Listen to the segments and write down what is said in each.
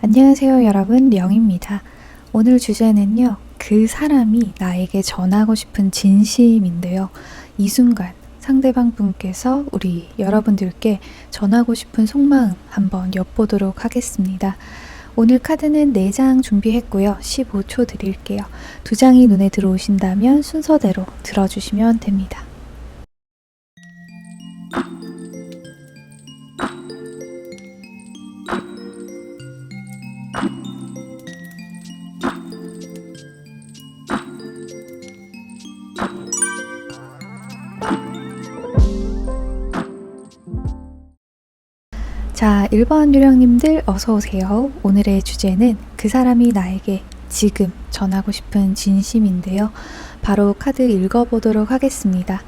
안녕하세요 여러분, 령입니다. 오늘 주제는요, 그 사람이 나에게 전하고 싶은 진심인데요. 이 순간 상대방 분께서 우리 여러분들께 전하고 싶은 속마음 한번 엿보도록 하겠습니다. 오늘 카드는 4장 준비했고요. 15초 드릴게요. 2장이 눈에 들어오신다면 순서대로 들어주시면 됩니다. 자, 1번 유령님들 어서오세요. 오늘의 주제는 그 사람이 나에게 지금 전하고 싶은 진심인데요. 바로 카드 읽어보도록 하겠습니다.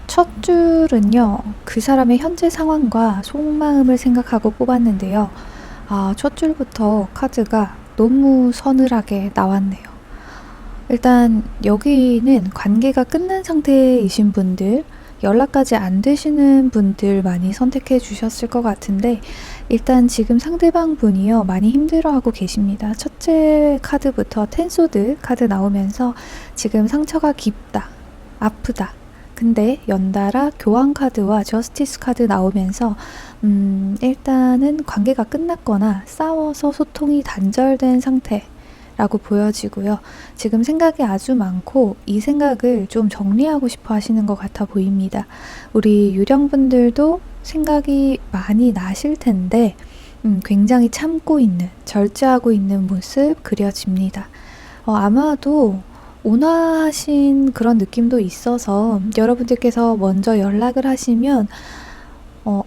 첫 줄은요, 그 사람의 현재 상황과 속마음을 생각하고 뽑았는데요. 첫 줄부터 카드가 너무 서늘하게 나왔네요. 일단 여기는 관계가 끝난 상태이신 분들, 연락까지 안 되시는 분들 많이 선택해 주셨을 것 같은데, 일단 지금 상대방 분이요, 많이 힘들어하고 계십니다. 첫째 카드부터 텐소드 카드 나오면서 지금 상처가 깊다, 아프다. 근데 연달아 교환 카드와 저스티스 카드 나오면서 일단은 관계가 끝났거나 싸워서 소통이 단절된 상태 라고 보여지고요. 지금 생각이 아주 많고 이 생각을 좀 정리하고 싶어 하시는 것 같아 보입니다. 우리 유령분들도 생각이 많이 나실 텐데 굉장히 참고 있는, 절제하고 있는 모습 그려집니다. 아마도 온화하신 그런 느낌도 있어서 여러분들께서 먼저 연락을 하시면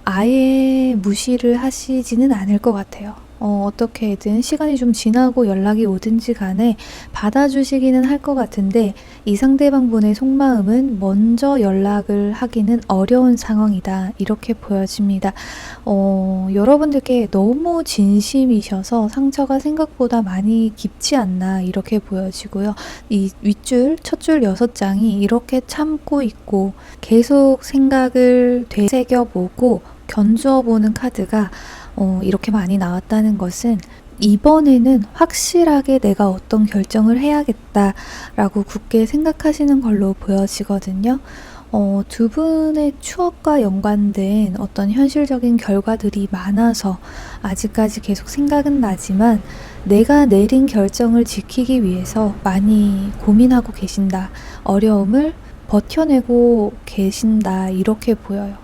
아예 무시를 하시지는 않을 것 같아요. 어떻게든 시간이 좀 지나고 연락이 오든지 간에 받아주시기는 할 것 같은데, 이 상대방 분의 속마음은 먼저 연락을 하기는 어려운 상황이다, 이렇게 보여집니다. 여러분들께 너무 진심이셔서 상처가 생각보다 많이 깊지 않나, 이렇게 보여지고요. 이 윗줄, 첫 줄 6장이 이렇게 참고 있고 계속 생각을 되새겨보고 견주어보는 카드가 이렇게 많이 나왔다는 것은 이번에는 확실하게 내가 어떤 결정을 해야겠다라고 굳게 생각하시는 걸로 보여지거든요. 두 분의 추억과 연관된 어떤 현실적인 결과들이 많아서 아직까지 계속 생각은 나지만 내가 내린 결정을 지키기 위해서 많이 고민하고 계신다, 어려움을 버텨내고 계신다, 이렇게 보여요.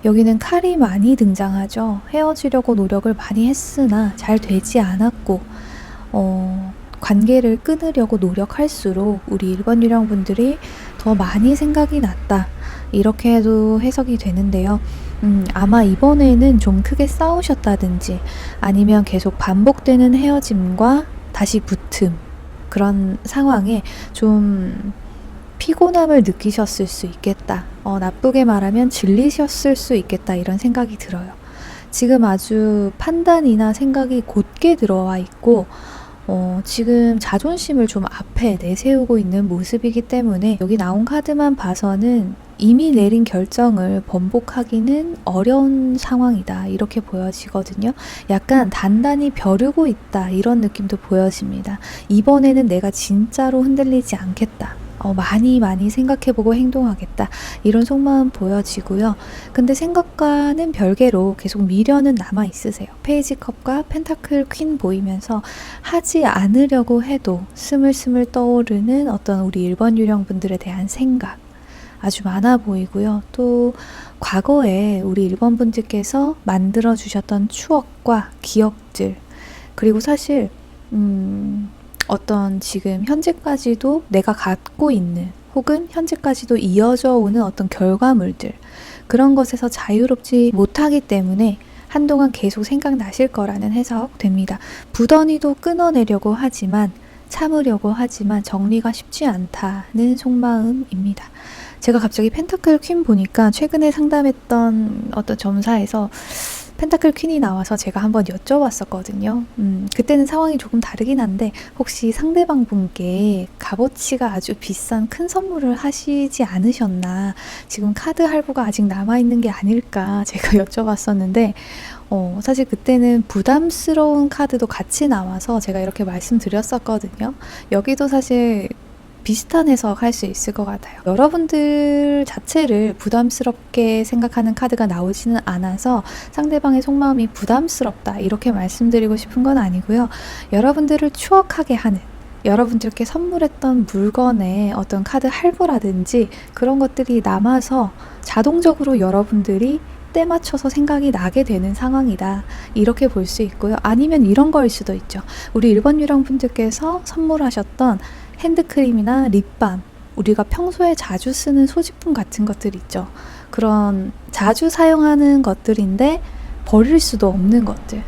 여기는 칼이 많이 등장하죠. 헤어지려고 노력을 많이 했으나 잘 되지 않았고, 관계를 끊으려고 노력할수록 우리 1번 유령분들이 더 많이 생각이 났다, 이렇게도 해석이 되는데요. 아마 이번에는 좀 크게 싸우셨다든지 아니면 계속 반복되는 헤어짐과 다시 붙음, 그런 상황에 좀 피곤함을 느끼셨을 수 있겠다. 나쁘게 말하면 질리셨을 수 있겠다, 이런 생각이 들어요. 지금 아주 판단이나 생각이 곧게 들어와 있고 지금 자존심을 좀 앞에 내세우고 있는 모습이기 때문에 여기 나온 카드만 봐서는 이미 내린 결정을 번복하기는 어려운 상황이다, 이렇게 보여지거든요. 약간 단단히 벼르고 있다, 이런 느낌도 보여집니다. 이번에는 내가 진짜로 흔들리지 않겠다, 많이 생각해보고 행동하겠다, 이런 속마음 보여지고요. 근데 생각과는 별개로 계속 미련은 남아있으세요. 페이지 컵과 펜타클 퀸 보이면서 하지 않으려고 해도 스물스물 떠오르는 어떤 우리 1번 유령분들에 대한 생각 아주 많아 보이고요. 또 과거에 우리 1번 분들께서 만들어주셨던 추억과 기억들, 그리고 사실 어떤 지금 현재까지도 내가 갖고 있는, 혹은 현재까지도 이어져 오는 어떤 결과물들, 그런 것에서 자유롭지 못하기 때문에 한동안 계속 생각나실 거라는 해석 됩니다. 부던이도 끊어내려고 하지만, 참으려고 하지만 정리가 쉽지 않다는 속마음입니다. 제가 갑자기 펜타클 퀸 보니까 최근에 상담했던 어떤 점사에서 펜타클 퀸이 나와서 제가 한번 여쭤봤었거든요. 그때는 상황이 조금 다르긴 한데 혹시 상대방 분께 값어치가 아주 비싼 큰 선물을 하시지 않으셨나, 지금 카드 할부가 아직 남아있는 게 아닐까 제가 여쭤봤었는데 사실 그때는 부담스러운 카드도 같이 나와서 제가 이렇게 말씀드렸었거든요. 여기도 사실 비슷한 해석할 수 있을 것 같아요. 여러분들 자체를 부담스럽게 생각하는 카드가 나오지는 않아서 상대방의 속마음이 부담스럽다 이렇게 말씀드리고 싶은 건 아니고요. 여러분들을 추억하게 하는, 여러분들께 선물했던 물건의 어떤 카드 할부라든지 그런 것들이 남아서 자동적으로 여러분들이 때 맞춰서 생각이 나게 되는 상황이다 이렇게 볼 수 있고요. 아니면 이런 거일 수도 있죠. 우리 1번 유령 분들께서 선물하셨던 핸드크림이나 립밤, 우리가 평소에 자주 쓰는 소지품 같은 것들 있죠. 그런 자주 사용하는 것들인데 버릴 수도 없는 것들,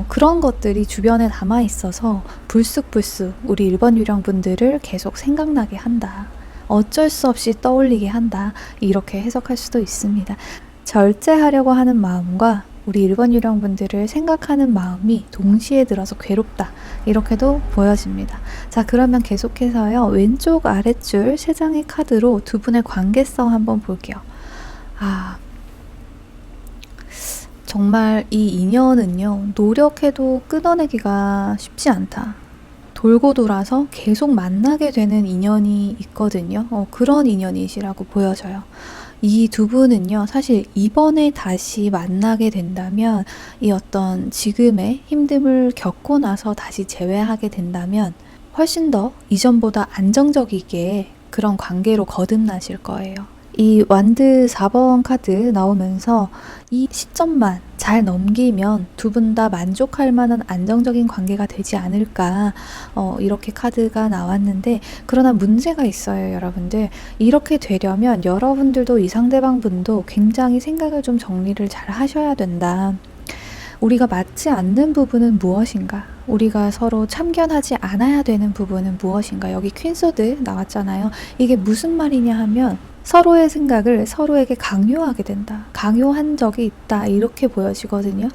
그런 것들이 주변에 남아 있어서 불쑥불쑥 우리 1번 유령 분들을 계속 생각나게 한다, 어쩔 수 없이 떠올리게 한다 이렇게 해석할 수도 있습니다. 절제하려고 하는 마음과 우리 1번 유령 분들을 생각하는 마음이 동시에 들어서 괴롭다 이렇게도 보여집니다. 자, 그러면 계속해서요, 왼쪽 아랫줄 3장의 카드로 두 분의 관계성 한번 볼게요. 정말 이 인연은요, 노력해도 끊어내기가 쉽지 않다. 돌고 돌아서 계속 만나게 되는 인연이 있거든요. 그런 인연이시라고 보여져요. 이 두 분은요, 사실 이번에 다시 만나게 된다면, 이 어떤 지금의 힘듦을 겪고 나서 다시 재회하게 된다면 훨씬 더 이전보다 안정적이게 그런 관계로 거듭나실 거예요. 이 완드 4번 카드 나오면서 이 시점만 잘 넘기면 두 분 다 만족할 만한 안정적인 관계가 되지 않을까, 이렇게 카드가 나왔는데, 그러나 문제가 있어요, 여러분들. 이렇게 되려면 여러분들도 이 상대방 분도 굉장히 생각을 좀 정리를 잘 하셔야 된다. 우리가 맞지 않는 부분은 무엇인가? 우리가 서로 참견하지 않아야 되는 부분은 무엇인가? 여기 퀸소드 나왔잖아요. 이게 무슨 말이냐 하면 서로의 생각을 서로에게 강요하게 된다, 강요한 적이 있다 이렇게 보여지거든요.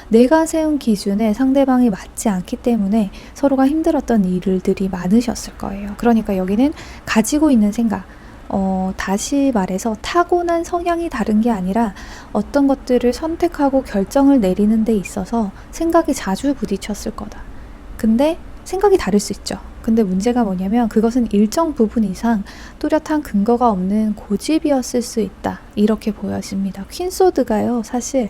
내가 세운 기준에 상대방이 맞지 않기 때문에 서로가 힘들었던 일들이 많으셨을 거예요. 그러니까 여기는 가지고 있는 생각, 다시 말해서 타고난 성향이 다른 게 아니라 어떤 것들을 선택하고 결정을 내리는 데 있어서 생각이 자주 부딪혔을 거다. 근데 생각이 다를 수 있죠. 근데 문제가 뭐냐면 그것은 일정 부분 이상 뚜렷한 근거가 없는 고집이었을 수 있다 이렇게 보여집니다. 퀸소드가요, 사실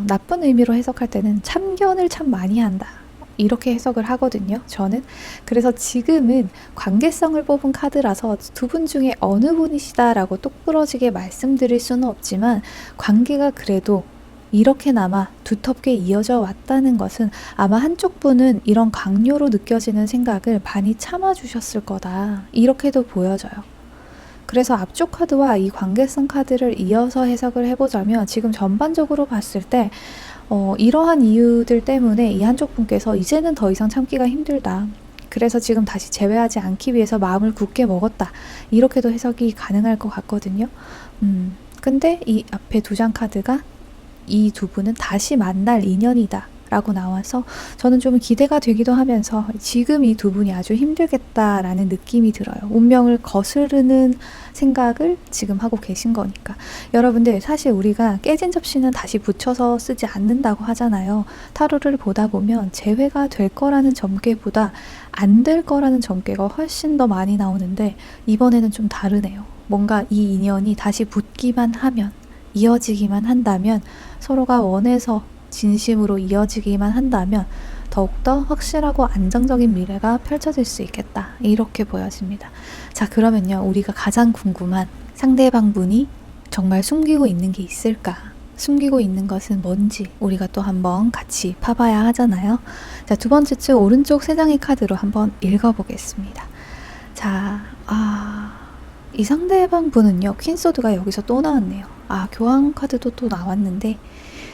나쁜 의미로 해석할 때는 참견을 참 많이 한다 이렇게 해석을 하거든요, 저는. 그래서 지금은 관계성을 뽑은 카드라서 두 분 중에 어느 분이시다라고 똑부러지게 말씀드릴 수는 없지만, 관계가 그래도 이렇게나마 두텁게 이어져 왔다는 것은 아마 한쪽 분은 이런 강요로 느껴지는 생각을 많이 참아주셨을 거다 이렇게도 보여져요. 그래서 앞쪽 카드와 이 관계성 카드를 이어서 해석을 해보자면, 지금 전반적으로 봤을 때 이러한 이유들 때문에 이 한쪽 분께서 이제는 더 이상 참기가 힘들다, 그래서 지금 다시 재회하지 않기 위해서 마음을 굳게 먹었다 이렇게도 해석이 가능할 것 같거든요. 근데 이 앞에 2장 카드가 이 두 분은 다시 만날 인연이다 라고 나와서 저는 좀 기대가 되기도 하면서 지금 이 두 분이 아주 힘들겠다라는 느낌이 들어요. 운명을 거스르는 생각을 지금 하고 계신 거니까. 여러분들, 사실 우리가 깨진 접시는 다시 붙여서 쓰지 않는다고 하잖아요. 타로를 보다 보면 재회가 될 거라는 점괘보다 안 될 거라는 점괘가 훨씬 더 많이 나오는데, 이번에는 좀 다르네요. 뭔가 이 인연이 다시 붙기만 하면, 이어지기만 한다면, 서로가 원해서 진심으로 이어지기만 한다면 더욱더 확실하고 안정적인 미래가 펼쳐질 수 있겠다 이렇게 보여집니다. 자, 그러면요, 우리가 가장 궁금한 상대방 분이 정말 숨기고 있는 게 있을까? 숨기고 있는 것은 뭔지 우리가 또 한번 같이 파봐야 하잖아요. 자, 두 번째 줄 오른쪽 3장의 카드로 한번 읽어보겠습니다. 자, 이 상대방 분은요, 퀸소드가 여기서 또 나왔네요. 교황 카드도 또 나왔는데,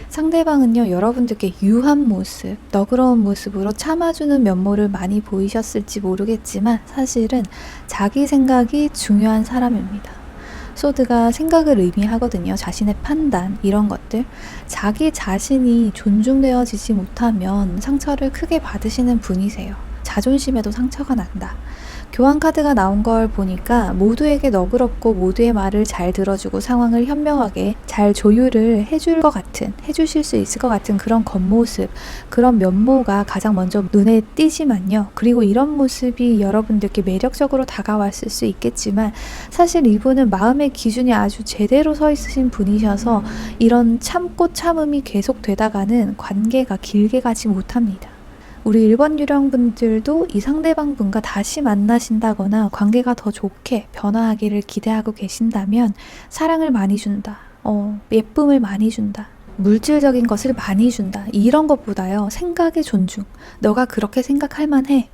상대방은요, 여러분들께 유한 모습, 너그러운 모습으로 참아주는 면모를 많이 보이셨을지 모르겠지만 사실은 자기 생각이 중요한 사람입니다. 소드가 생각을 의미하거든요. 자신의 판단, 이런 것들. 자기 자신이 존중되어지지 못하면 상처를 크게 받으시는 분이세요. 자존심에도 상처가 난다. 교환 카드가 나온 걸 보니까 모두에게 너그럽고 모두의 말을 잘 들어주고 상황을 현명하게 잘 조율을 해주실 수 있을 것 같은 그런 겉모습, 그런 면모가 가장 먼저 눈에 띄지만요. 그리고 이런 모습이 여러분들께 매력적으로 다가왔을 수 있겠지만 사실 이분은 마음의 기준이 아주 제대로 서 있으신 분이셔서 이런 참고 참음이 계속되다가는 관계가 길게 가지 못합니다. 우리 1번 유령분들도 이 상대방 분과 다시 만나신다거나 관계가 더 좋게 변화하기를 기대하고 계신다면 사랑을 많이 준다. 예쁨을 많이 준다. 물질적인 것을 많이 준다. 이런 것보다요. 생각의 존중. 너가 그렇게 생각할 만해.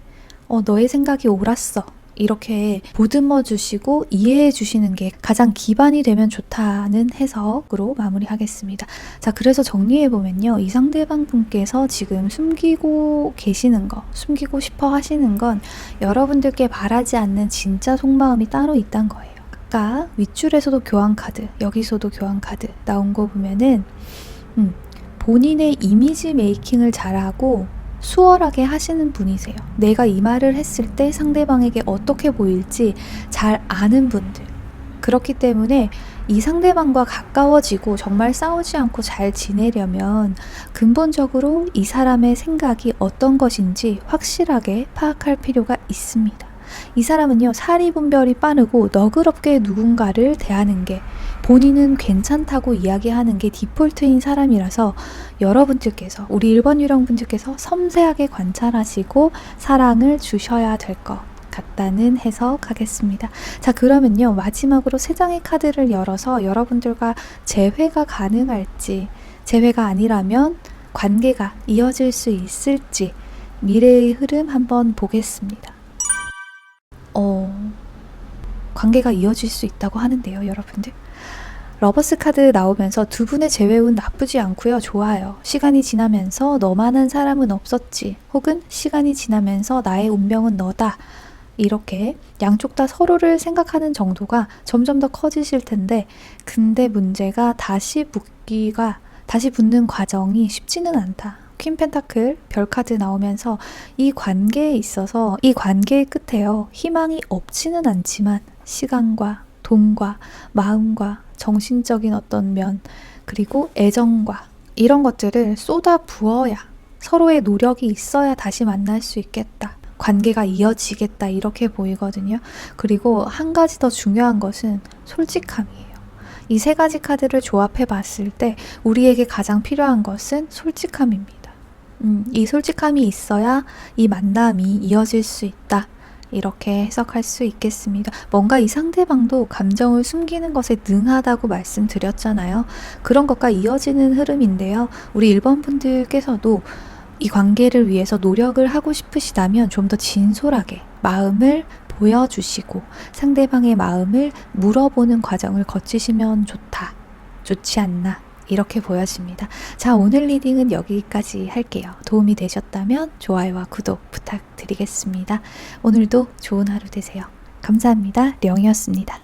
너의 생각이 옳았어. 이렇게 보듬어 주시고 이해해 주시는 게 가장 기반이 되면 좋다는 해석으로 마무리하겠습니다. 자, 그래서 정리해 보면요. 이 상대방 분께서 지금 숨기고 계시는 거, 숨기고 싶어 하시는 건 여러분들께 바라지 않는 진짜 속마음이 따로 있단 거예요. 아까 윗줄에서도 교환 카드, 여기서도 교환 카드 나온 거 보면은 본인의 이미지 메이킹을 잘하고 수월하게 하시는 분이세요. 내가 이 말을 했을 때 상대방에게 어떻게 보일지 잘 아는 분들. 그렇기 때문에 이 상대방과 가까워지고 정말 싸우지 않고 잘 지내려면 근본적으로 이 사람의 생각이 어떤 것인지 확실하게 파악할 필요가 있습니다. 이 사람은요, 사리분별이 빠르고 너그럽게 누군가를 대하는 게, 본인은 괜찮다고 이야기하는 게 디폴트인 사람이라서 여러분들께서, 우리 1번 유령분들께서 섬세하게 관찰하시고 사랑을 주셔야 될 것 같다는 해석하겠습니다. 자, 그러면요, 마지막으로 3장의 카드를 열어서 여러분들과 재회가 가능할지, 재회가 아니라면 관계가 이어질 수 있을지 미래의 흐름 한번 보겠습니다. 관계가 이어질 수 있다고 하는데요, 여러분들. 러버스 카드 나오면서 두 분의 재회운 나쁘지 않고요. 좋아요. 시간이 지나면서 너만한 사람은 없었지. 혹은 시간이 지나면서 나의 운명은 너다. 이렇게 양쪽 다 서로를 생각하는 정도가 점점 더 커지실 텐데, 근데 문제가 다시 붙는 과정이 쉽지는 않다. 퀸 펜타클 별 카드 나오면서 이 관계에 있어서 이 관계의 끝에요. 희망이 없지는 않지만 시간과 돈과 마음과 정신적인 어떤 면, 그리고 애정과 이런 것들을 쏟아 부어야, 서로의 노력이 있어야 다시 만날 수 있겠다. 관계가 이어지겠다, 이렇게 보이거든요. 그리고 한 가지 더 중요한 것은 솔직함이에요. 이 3가지 카드를 조합해 봤을 때 우리에게 가장 필요한 것은 솔직함입니다. 이 솔직함이 있어야 이 만남이 이어질 수 있다. 이렇게 해석할 수 있겠습니다. 뭔가 이 상대방도 감정을 숨기는 것에 능하다고 말씀드렸잖아요. 그런 것과 이어지는 흐름인데요. 우리 1번 분들께서도 이 관계를 위해서 노력을 하고 싶으시다면 좀 더 진솔하게 마음을 보여주시고 상대방의 마음을 물어보는 과정을 거치시면 좋지 않나, 이렇게 보여집니다. 자, 오늘 리딩은 여기까지 할게요. 도움이 되셨다면 좋아요와 구독 부탁드리겠습니다. 오늘도 좋은 하루 되세요. 감사합니다. 령이었습니다.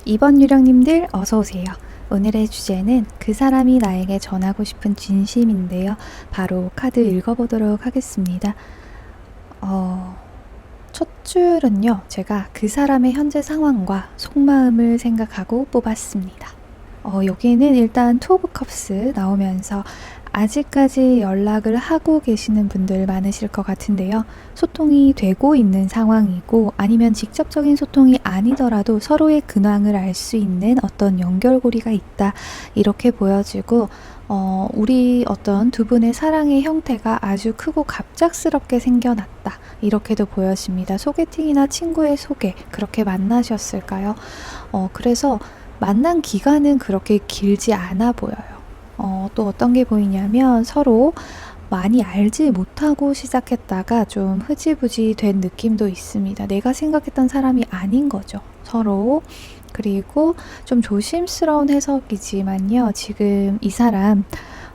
2번 유령님들 어서오세요. 오늘의 주제는 그 사람이 나에게 전하고 싶은 진심인데요. 바로 카드 읽어보도록 하겠습니다. 첫 줄은요, 제가 그 사람의 현재 상황과 속마음을 생각하고 뽑았습니다. 여기는 일단 투 오브 컵스 나오면서 아직까지 연락을 하고 계시는 분들 많으실 것 같은데요. 소통이 되고 있는 상황이고, 아니면 직접적인 소통이 아니더라도 서로의 근황을 알 수 있는 어떤 연결고리가 있다, 이렇게 보여지고, 우리 어떤 두 분의 사랑의 형태가 아주 크고 갑작스럽게 생겨났다, 이렇게도 보여집니다. 소개팅이나 친구의 소개, 그렇게 만나셨을까요? 그래서 만난 기간은 그렇게 길지 않아 보여요. 또 어떤 게 보이냐면 서로 많이 알지 못하고 시작했다가 좀 흐지부지 된 느낌도 있습니다. 내가 생각했던 사람이 아닌 거죠, 서로. 그리고 좀 조심스러운 해석이지만요, 지금 이 사람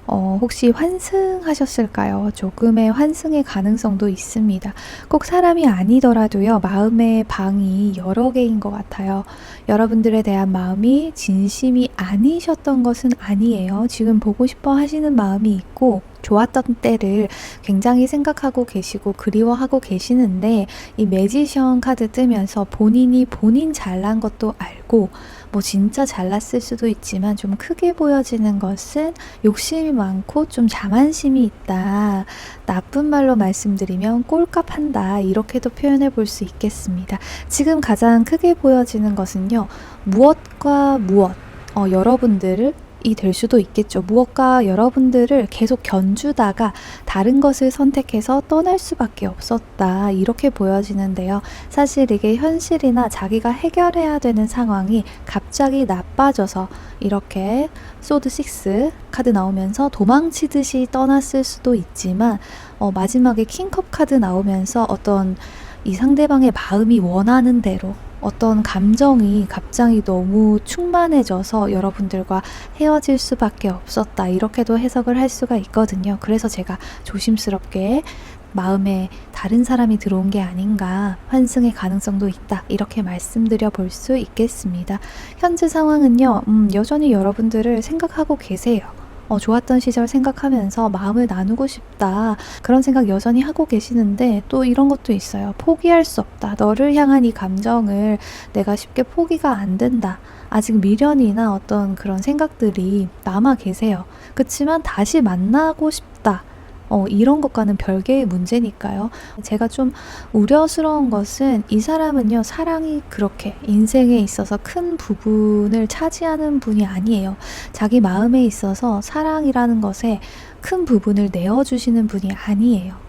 혹시 환승하셨을까요? 조금의 환승의 가능성도 있습니다. 꼭 사람이 아니더라도요, 마음의 방이 여러 개인 것 같아요. 여러분들에 대한 마음이 진심이 아니셨던 것은 아니에요. 지금 보고 싶어 하시는 마음이 있고, 좋았던 때를 굉장히 생각하고 계시고 그리워하고 계시는데, 이 매지션 카드 뜨면서 본인이 본인 잘난 것도 알고 뭐 진짜 잘났을 수도 있지만 좀 크게 보여지는 것은 욕심이 많고 좀 자만심이 있다. 나쁜 말로 말씀드리면 꼴값한다. 이렇게도 표현해 볼 수 있겠습니다. 지금 가장 크게 보여지는 것은요. 무엇과 무엇, 여러분들을 이 될 수도 있겠죠. 무엇과 여러분들을 계속 견주다가 다른 것을 선택해서 떠날 수밖에 없었다. 이렇게 보여지는데요. 사실 이게 현실이나 자기가 해결해야 되는 상황이 갑자기 나빠져서 이렇게 소드 6 카드 나오면서 도망치듯이 떠났을 수도 있지만 마지막에 킹컵 카드 나오면서 어떤 이 상대방의 마음이 원하는 대로 어떤 감정이 갑자기 너무 충만해져서 여러분들과 헤어질 수밖에 없었다. 이렇게도 해석을 할 수가 있거든요. 그래서 제가 조심스럽게 마음에 다른 사람이 들어온 게 아닌가, 환승의 가능성도 있다. 이렇게 말씀드려 볼 수 있겠습니다. 현재 상황은요, 여전히 여러분들을 생각하고 계세요. 좋았던 시절 생각하면서 마음을 나누고 싶다. 그런 생각 여전히 하고 계시는데 또 이런 것도 있어요. 포기할 수 없다. 너를 향한 이 감정을 내가 쉽게 포기가 안 된다. 아직 미련이나 어떤 그런 생각들이 남아 계세요. 그치만 다시 만나고 싶다. 이런 것과는 별개의 문제니까요. 제가 좀 우려스러운 것은 이 사람은요, 사랑이 그렇게 인생에 있어서 큰 부분을 차지하는 분이 아니에요. 자기 마음에 있어서 사랑이라는 것에 큰 부분을 내어주시는 분이 아니에요.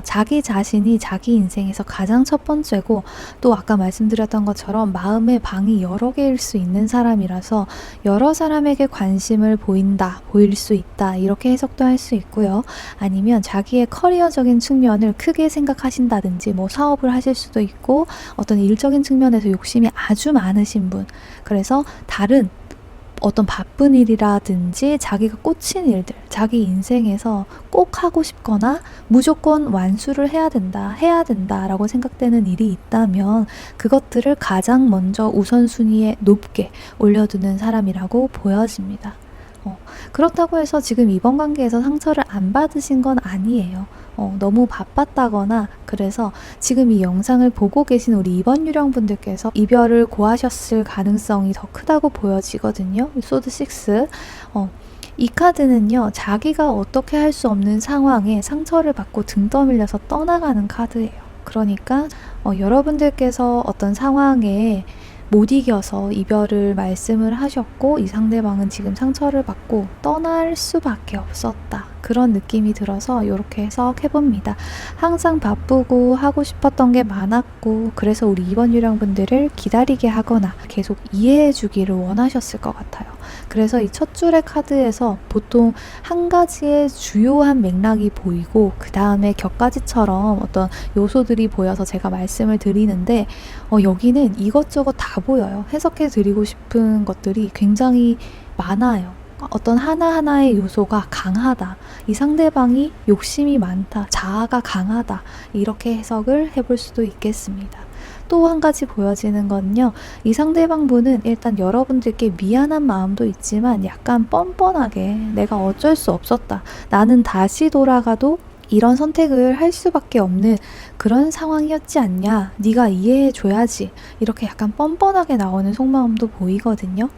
자기 자신이 자기 인생에서 가장 첫 번째고 또 아까 말씀드렸던 것처럼 마음의 방이 여러 개일 수 있는 사람이라서 여러 사람에게 관심을 보일 수 있다 이렇게 해석도 할 수 있고요. 아니면 자기의 커리어적인 측면을 크게 생각하신다든지 뭐 사업을 하실 수도 있고 어떤 일적인 측면에서 욕심이 아주 많으신 분, 그래서 다른 어떤 바쁜 일이라든지 자기가 꽂힌 일들, 자기 인생에서 꼭 하고 싶거나 무조건 완수를 해야 된다 라고 생각되는 일이 있다면 그것들을 가장 먼저 우선순위에 높게 올려두는 사람이라고 보여집니다. 그렇다고 해서 지금 이번 관계에서 상처를 안 받으신 건 아니에요. 너무 바빴다거나 그래서 지금 이 영상을 보고 계신 우리 이번 유령분들께서 이별을 고하셨을 가능성이 더 크다고 보여지거든요. 소드 6. 이 카드는요, 자기가 어떻게 할 수 없는 상황에 상처를 받고 등 떠밀려서 떠나가는 카드예요. 그러니까 여러분들께서 어떤 상황에 못 이겨서 이별을 말씀을 하셨고 이 상대방은 지금 상처를 받고 떠날 수밖에 없었다. 그런 느낌이 들어서 이렇게 해석해봅니다. 항상 바쁘고 하고 싶었던 게 많았고 그래서 우리 이번 유령분들을 기다리게 하거나 계속 이해해 주기를 원하셨을 것 같아요. 그래서 이 첫 줄의 카드에서 보통 한 가지의 주요한 맥락이 보이고 그 다음에 격가지처럼 어떤 요소들이 보여서 제가 말씀을 드리는데 여기는 이것저것 다 보여요. 해석해 드리고 싶은 것들이 굉장히 많아요. 어떤 하나하나의 요소가 강하다. 이 상대방이 욕심이 많다. 자아가 강하다. 이렇게 해석을 해볼 수도 있겠습니다. 또 한 가지 보여지는 건요. 이 상대방 분은 일단 여러분들께 미안한 마음도 있지만 약간 뻔뻔하게 내가 어쩔 수 없었다. 나는 다시 돌아가도 이런 선택을 할 수밖에 없는 그런 상황이었지 않냐. 네가 이해해 줘야지. 이렇게 약간 뻔뻔하게 나오는 속마음도 보이거든요.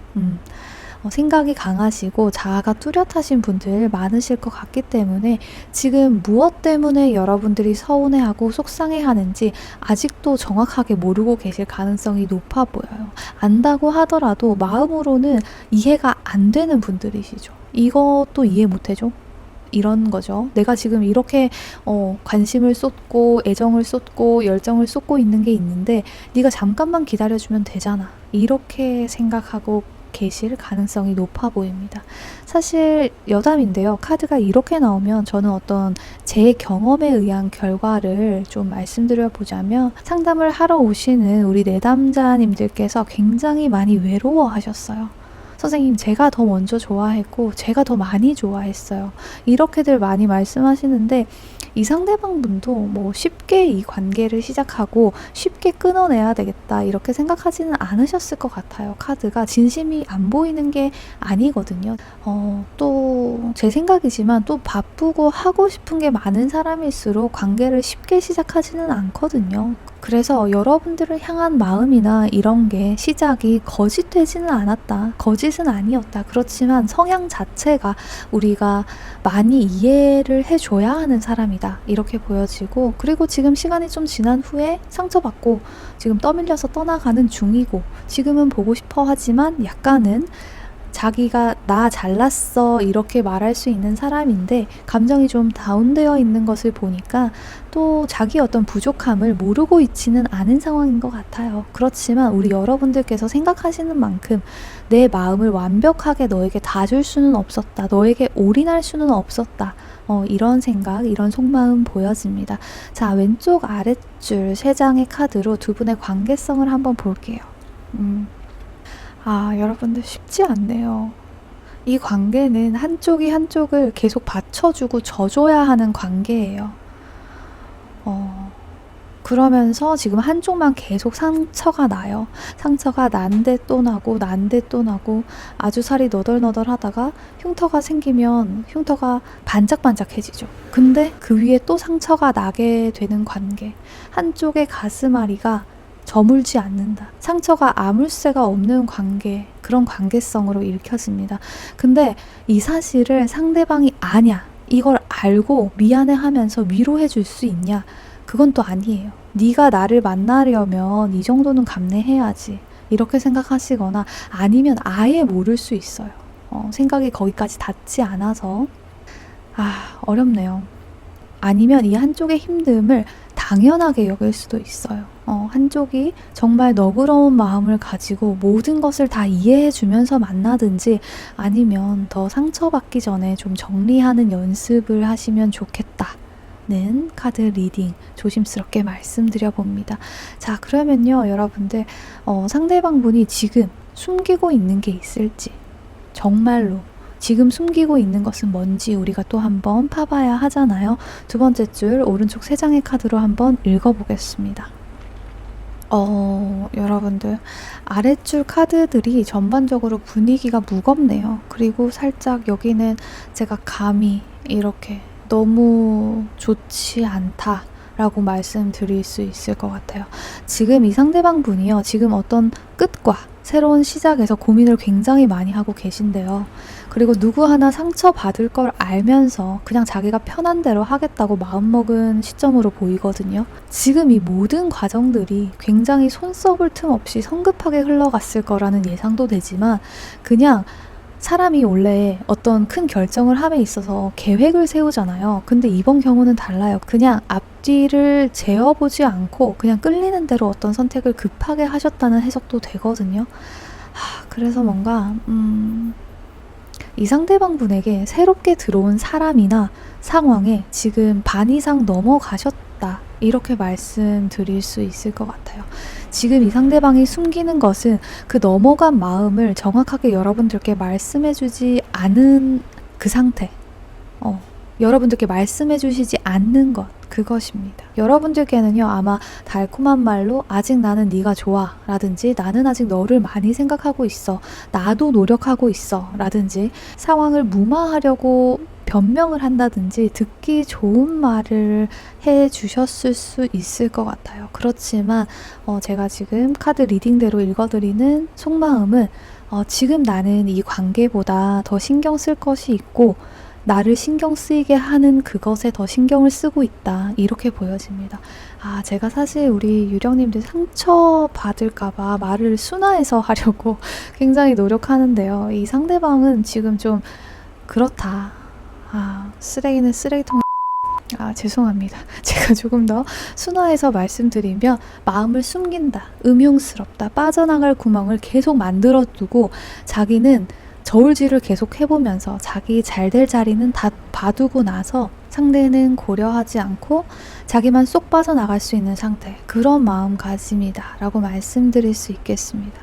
생각이 강하시고 자아가 뚜렷하신 분들 많으실 것 같기 때문에 지금 무엇 때문에 여러분들이 서운해하고 속상해하는지 아직도 정확하게 모르고 계실 가능성이 높아 보여요. 안다고 하더라도 마음으로는 이해가 안 되는 분들이시죠. 이것도 이해 못해줘? 이런 거죠. 내가 지금 이렇게 관심을 쏟고 애정을 쏟고 열정을 쏟고 있는 게 있는데 네가 잠깐만 기다려주면 되잖아. 이렇게 생각하고 계실 가능성이 높아 보입니다. 사실 여담인데요. 카드가 이렇게 나오면 저는 어떤 제 경험에 의한 결과를 좀 말씀드려 보자면 상담을 하러 오시는 우리 내담자님들께서 굉장히 많이 외로워하셨어요. 선생님 제가 더 먼저 좋아했고 제가 더 많이 좋아했어요. 이렇게들 많이 말씀하시는데 이 상대방분도 뭐 쉽게 이 관계를 시작하고 쉽게 끊어내야 되겠다 이렇게 생각하지는 않으셨을 것 같아요. 카드가 진심이 안 보이는 게 아니거든요. 또 제 생각이지만 또 바쁘고 하고 싶은 게 많은 사람일수록 관계를 쉽게 시작하지는 않거든요. 그래서 여러분들을 향한 마음이나 이런 게 시작이 거짓되지는 않았다. 거짓은 아니었다. 그렇지만 성향 자체가 우리가 많이 이해를 해줘야 하는 사람이다. 이렇게 보여지고, 그리고 지금 시간이 좀 지난 후에 상처받고 지금 떠밀려서 떠나가는 중이고, 지금은 보고 싶어 하지만 약간은 자기가 나 잘났어 이렇게 말할 수 있는 사람인데 감정이 좀 다운되어 있는 것을 보니까 또 자기 어떤 부족함을 모르고 있지는 않은 상황인 것 같아요. 그렇지만 우리 여러분들께서 생각하시는 만큼 내 마음을 완벽하게 너에게 다 줄 수는 없었다. 너에게 올인할 수는 없었다. 이런 생각, 이런 속마음 보여집니다. 자, 왼쪽 아랫줄 3장의 카드로 두 분의 관계성을 한번 볼게요. 여러분들 쉽지 않네요. 이 관계는 한쪽이 한쪽을 계속 받쳐주고 져줘야 하는 관계예요. 그러면서 지금 한쪽만 계속 상처가 나요. 상처가 난데 또 나고 난데 또 나고 아주 살이 너덜너덜 하다가 흉터가 생기면 흉터가 반짝반짝해지죠. 근데 그 위에 또 상처가 나게 되는 관계. 한쪽의 가슴앓이가 저물지 않는다. 상처가 아물새가 없는 관계, 그런 관계성으로 읽혀집니다. 근데 이 사실을 상대방이 아냐, 이걸 알고 미안해하면서 위로해 줄 수 있냐? 그건 또 아니에요. 네가 나를 만나려면 이 정도는 감내해야지. 이렇게 생각하시거나 아니면 아예 모를 수 있어요. 생각이 거기까지 닿지 않아서. 어렵네요. 아니면 이 한쪽의 힘듦을 당연하게 여길 수도 있어요. 한쪽이 정말 너그러운 마음을 가지고 모든 것을 다 이해해 주면서 만나든지 아니면 더 상처받기 전에 좀 정리하는 연습을 하시면 좋겠다는 카드 리딩 조심스럽게 말씀드려 봅니다. 자, 그러면요 여러분들 상대방분이 지금 숨기고 있는 게 있을지, 정말로 지금 숨기고 있는 것은 뭔지 우리가 또 한번 파봐야 하잖아요. 두 번째 줄 오른쪽 3장의 카드로 한번 읽어보겠습니다. 여러분들 아랫줄 카드들이 전반적으로 분위기가 무겁네요. 그리고 살짝 여기는 제가 감히 이렇게 너무 좋지 않다 라고 말씀드릴 수 있을 것 같아요. 지금 이 상대방 분이요, 지금 어떤 끝과 새로운 시작에서 고민을 굉장히 많이 하고 계신데요. 그리고 누구 하나 상처받을 걸 알면서 그냥 자기가 편한 대로 하겠다고 마음먹은 시점으로 보이거든요. 지금 이 모든 과정들이 굉장히 손써볼 틈 없이 성급하게 흘러갔을 거라는 예상도 되지만, 그냥 사람이 원래 어떤 큰 결정을 함에 있어서 계획을 세우잖아요. 근데 이번 경우는 달라요. 그냥 앞뒤를 재어보지 않고 그냥 끌리는 대로 어떤 선택을 급하게 하셨다는 해석도 되거든요. 그래서 뭔가 이 상대방 분에게 새롭게 들어온 사람이나 상황에 지금 반 이상 넘어가셨다, 이렇게 말씀드릴 수 있을 것 같아요. 지금 이 상대방이 숨기는 것은 그 넘어간 마음을 정확하게 여러분들께 말씀해주지 않은 그 상태, 여러분들께 말씀해주시지 않는 것, 그것입니다. 여러분들께는요 아마 달콤한 말로 아직 나는 네가 좋아 라든지 나는 아직 너를 많이 생각하고 있어, 나도 노력하고 있어 라든지 상황을 무마하려고 변명을 한다든지 듣기 좋은 말을 해주셨을 수 있을 것 같아요. 그렇지만 제가 지금 카드 리딩대로 읽어드리는 속마음은 지금 나는 이 관계보다 더 신경 쓸 것이 있고 나를 신경 쓰이게 하는 그것에 더 신경을 쓰고 있다, 이렇게 보여집니다. 제가 사실 우리 유령님들 상처 받을까봐 말을 순화해서 하려고 굉장히 노력하는데요. 이 상대방은 지금 좀 그렇다. 쓰레기는 쓰레기통. 죄송합니다. 제가 조금 더 순화해서 말씀드리면 마음을 숨긴다, 음흉스럽다, 빠져나갈 구멍을 계속 만들어두고 자기는 저울질을 계속 해보면서 자기 잘 될 자리는 다 봐두고 나서 상대는 고려하지 않고 자기만 쏙 빠져나갈 수 있는 상태, 그런 마음가짐이다 라고 말씀드릴 수 있겠습니다.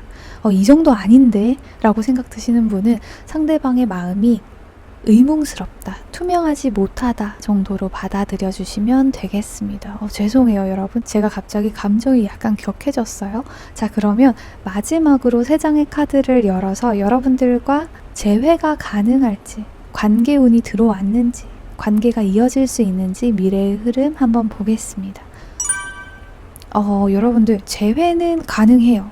이 정도 아닌데? 라고 생각 드시는 분은 상대방의 마음이 의문스럽다, 투명하지 못하다 정도로 받아들여 주시면 되겠습니다. 죄송해요, 여러분. 제가 갑자기 감정이 약간 격해졌어요. 자, 그러면 마지막으로 3장의 카드를 열어서 여러분들과 재회가 가능할지, 관계운이 들어왔는지, 관계가 이어질 수 있는지 미래의 흐름 한번 보겠습니다. 여러분들 재회는 가능해요.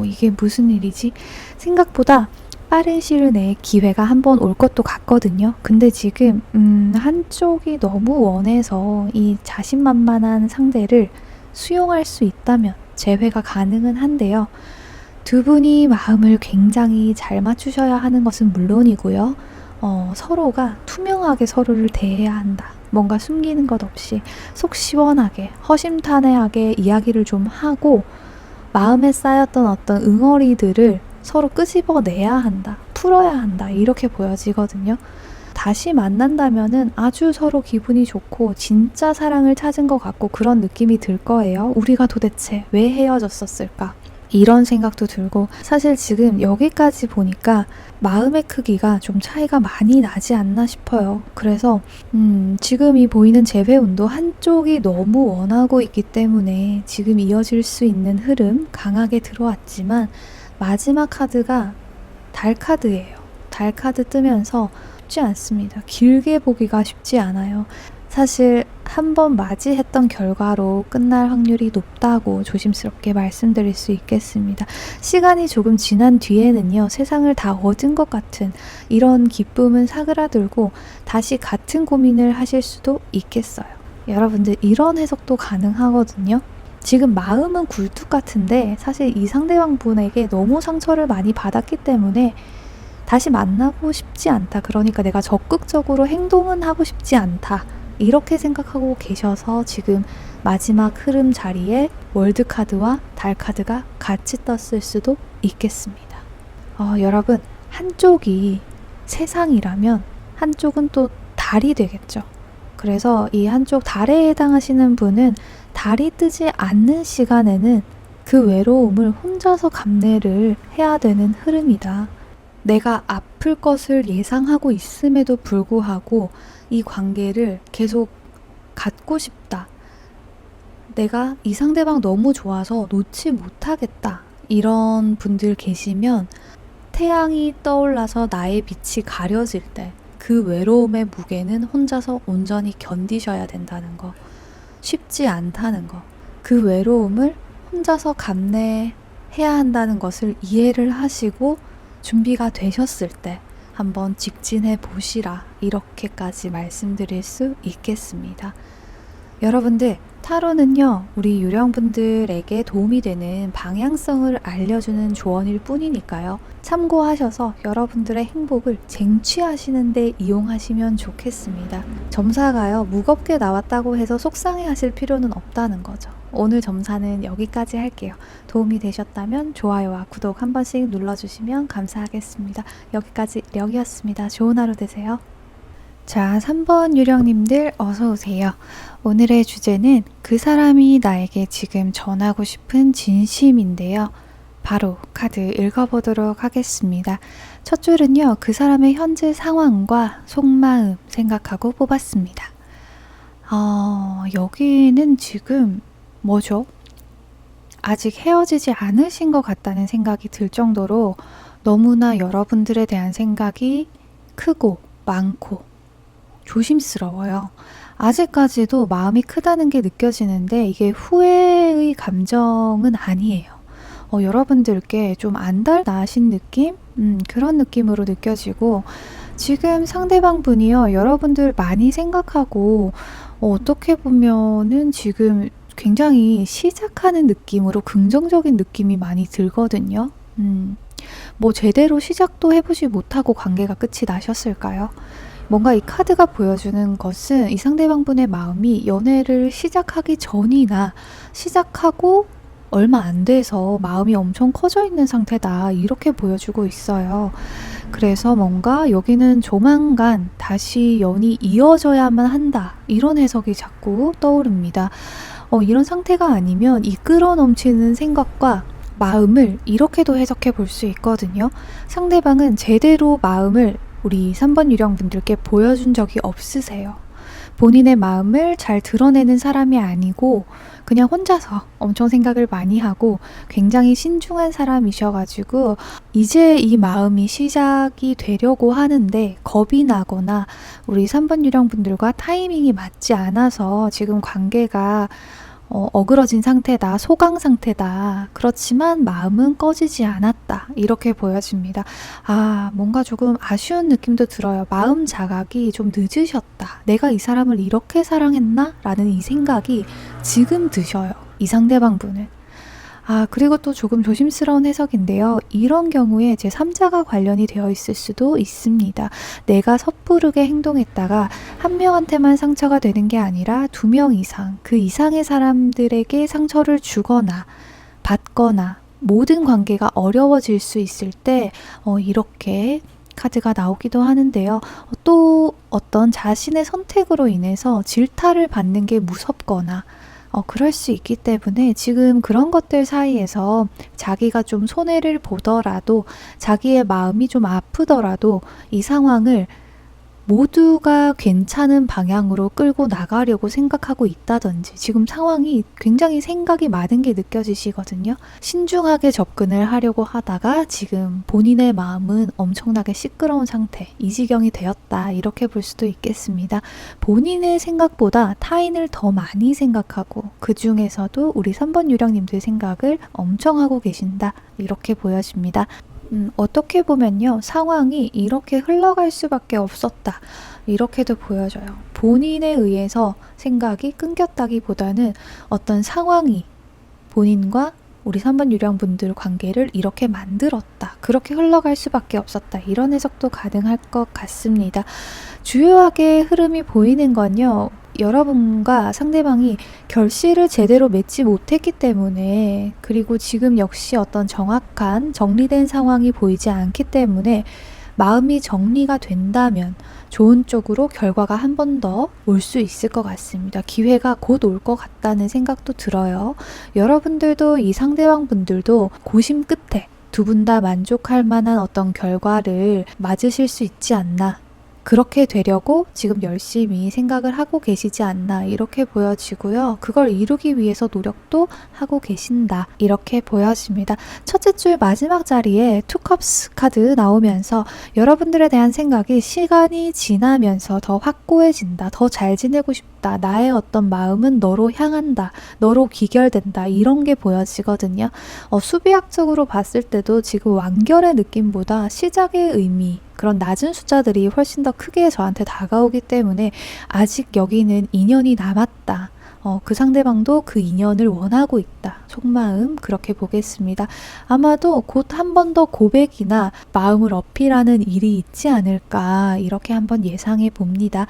이게 무슨 일이지? 생각보다 빠른 시일 내에 기회가 한번 올 것도 같거든요. 근데 지금 한쪽이 너무 원해서 이 자신만만한 상대를 수용할 수 있다면 재회가 가능은 한데요. 두 분이 마음을 굉장히 잘 맞추셔야 하는 것은 물론이고요. 서로가 투명하게 서로를 대해야 한다. 뭔가 숨기는 것 없이 속 시원하게 허심탄회하게 이야기를 좀 하고 마음에 쌓였던 어떤 응어리들을 서로 끄집어내야 한다, 풀어야 한다, 이렇게 보여지거든요. 다시 만난다면은 아주 서로 기분이 좋고 진짜 사랑을 찾은 것 같고 그런 느낌이 들 거예요. 우리가 도대체 왜 헤어졌었을까? 이런 생각도 들고, 사실 지금 여기까지 보니까 마음의 크기가 좀 차이가 많이 나지 않나 싶어요. 그래서 지금 이 보이는 재회운도 한쪽이 너무 원하고 있기 때문에 지금 이어질 수 있는 흐름 강하게 들어왔지만, 마지막 카드가 달 카드예요. 달 카드 뜨면서 쉽지 않습니다. 길게 보기가 쉽지 않아요. 사실 한번 맞이했던 결과로 끝날 확률이 높다고 조심스럽게 말씀드릴 수 있겠습니다. 시간이 조금 지난 뒤에는요, 세상을 다 얻은 것 같은 이런 기쁨은 사그라들고 다시 같은 고민을 하실 수도 있겠어요. 여러분들 이런 해석도 가능하거든요. 지금 마음은 굴뚝 같은데 사실 이 상대방 분에게 너무 상처를 많이 받았기 때문에 다시 만나고 싶지 않다. 그러니까 내가 적극적으로 행동은 하고 싶지 않다. 이렇게 생각하고 계셔서 지금 마지막 흐름 자리에 월드카드와 달카드가 같이 떴을 수도 있겠습니다. 여러분, 한쪽이 세상이라면 한쪽은 또 달이 되겠죠. 그래서 이 한쪽 달에 해당하시는 분은 달이 뜨지 않는 시간에는 그 외로움을 혼자서 감내를 해야 되는 흐름이다. 내가 아플 것을 예상하고 있음에도 불구하고 이 관계를 계속 갖고 싶다. 내가 이 상대방 너무 좋아서 놓지 못하겠다. 이런 분들 계시면 태양이 떠올라서 나의 빛이 가려질 때 그 외로움의 무게는 혼자서 온전히 견디셔야 된다는 거. 쉽지 않다는 거. 그 외로움을 혼자서 감내해야 한다는 것을 이해를 하시고 준비가 되셨을 때 한번 직진해 보시라, 이렇게까지 말씀드릴 수 있겠습니다. 여러분들, 타로는요, 우리 유령분들에게 도움이 되는 방향성을 알려주는 조언일 뿐이니까요. 참고하셔서 여러분들의 행복을 쟁취하시는 데 이용하시면 좋겠습니다. 점사가요, 무겁게 나왔다고 해서 속상해 하실 필요는 없다는 거죠. 오늘 점사는 여기까지 할게요. 도움이 되셨다면 좋아요와 구독 한 번씩 눌러주시면 감사하겠습니다. 여기까지 령이었습니다. 좋은 하루 되세요. 자, 3번 유령님들 어서오세요. 오늘의 주제는 그 사람이 나에게 지금 전하고 싶은 진심인데요. 바로 카드 읽어보도록 하겠습니다. 첫 줄은요, 그 사람의 현재 상황과 속마음 생각하고 뽑았습니다. 여기는 지금 뭐죠? 아직 헤어지지 않으신 것 같다는 생각이 들 정도로 너무나 여러분들에 대한 생각이 크고 많고 조심스러워요. 아직까지도 마음이 크다는 게 느껴지는데 이게 후회의 감정은 아니에요. 여러분들께 좀 안달나신 느낌? 그런 느낌으로 느껴지고, 지금 상대방 분이요, 여러분들 많이 생각하고 어떻게 보면은 지금 굉장히 시작하는 느낌으로 긍정적인 느낌이 많이 들거든요. 뭐 제대로 시작도 해보지 못하고 관계가 끝이 나셨을까요? 뭔가 이 카드가 보여주는 것은 이 상대방분의 마음이 연애를 시작하기 전이나 시작하고 얼마 안 돼서 마음이 엄청 커져 있는 상태다, 이렇게 보여주고 있어요. 그래서 뭔가 여기는 조만간 다시 연이 이어져야만 한다, 이런 해석이 자꾸 떠오릅니다. 이런 상태가 아니면 이 끌어넘치는 생각과 마음을 이렇게도 해석해 볼 수 있거든요. 상대방은 제대로 마음을 우리 3번 유령분들께 보여준 적이 없으세요. 본인의 마음을 잘 드러내는 사람이 아니고 그냥 혼자서 엄청 생각을 많이 하고 굉장히 신중한 사람이셔가지고 이제 이 마음이 시작이 되려고 하는데 겁이 나거나 우리 3번 유령분들과 타이밍이 맞지 않아서 지금 관계가 어그러진 상태다, 소강 상태다. 그렇지만 마음은 꺼지지 않았다. 이렇게 보여집니다. 뭔가 조금 아쉬운 느낌도 들어요. 마음 자각이 좀 늦으셨다. 내가 이 사람을 이렇게 사랑했나? 라는 이 생각이 지금 드셔요. 이 상대방 분은. 그리고 또 조금 조심스러운 해석인데요. 이런 경우에 제 3자가 관련이 되어 있을 수도 있습니다. 내가 섣부르게 행동했다가 한 명한테만 상처가 되는 게 아니라 2명 이상, 그 이상의 사람들에게 상처를 주거나 받거나 모든 관계가 어려워질 수 있을 때 이렇게 카드가 나오기도 하는데요. 또 어떤 자신의 선택으로 인해서 질타를 받는 게 무섭거나 그럴 수 있기 때문에 지금 그런 것들 사이에서 자기가 좀 손해를 보더라도 자기의 마음이 좀 아프더라도 이 상황을 모두가 괜찮은 방향으로 끌고 나가려고 생각하고 있다든지 지금 상황이 굉장히 생각이 많은 게 느껴지시거든요. 신중하게 접근을 하려고 하다가 지금 본인의 마음은 엄청나게 시끄러운 상태, 이 지경이 되었다 이렇게 볼 수도 있겠습니다. 본인의 생각보다 타인을 더 많이 생각하고 그 중에서도 우리 3번 유령님들 생각을 엄청 하고 계신다 이렇게 보여집니다. 어떻게 보면요. 상황이 이렇게 흘러갈 수밖에 없었다. 이렇게도 보여져요. 본인에 의해서 생각이 끊겼다기보다는 어떤 상황이 본인과 우리 3번 유령분들 관계를 이렇게 만들었다. 그렇게 흘러갈 수밖에 없었다. 이런 해석도 가능할 것 같습니다. 주요하게 흐름이 보이는 건요. 여러분과 상대방이 결실을 제대로 맺지 못했기 때문에 그리고 지금 역시 어떤 정확한 정리된 상황이 보이지 않기 때문에 마음이 정리가 된다면 좋은 쪽으로 결과가 한 번 더 올 수 있을 것 같습니다. 기회가 곧 올 것 같다는 생각도 들어요. 여러분들도 이 상대방 분들도 고심 끝에 두 분 다 만족할 만한 어떤 결과를 맞으실 수 있지 않나. 그렇게 되려고 지금 열심히 생각을 하고 계시지 않나 이렇게 보여지고요. 그걸 이루기 위해서 노력도 하고 계신다 이렇게 보여집니다. 첫째 줄 마지막 자리에 투컵스 카드 나오면서 여러분들에 대한 생각이 시간이 지나면서 더 확고해진다. 더 잘 지내고 싶다. 나의 어떤 마음은 너로 향한다. 너로 귀결된다. 이런 게 보여지거든요. 수비학적으로 봤을 때도 지금 완결의 느낌보다 시작의 의미 그런 낮은 숫자들이 훨씬 더 크게 저한테 다가오기 때문에 아직 여기는 인연이 남았다. 그 상대방도 그 인연을 원하고 있다. 속마음 그렇게 보겠습니다. 아마도 곧 한 번 더 고백이나 마음을 어필하는 일이 있지 않을까 이렇게 한번 예상해 봅니다.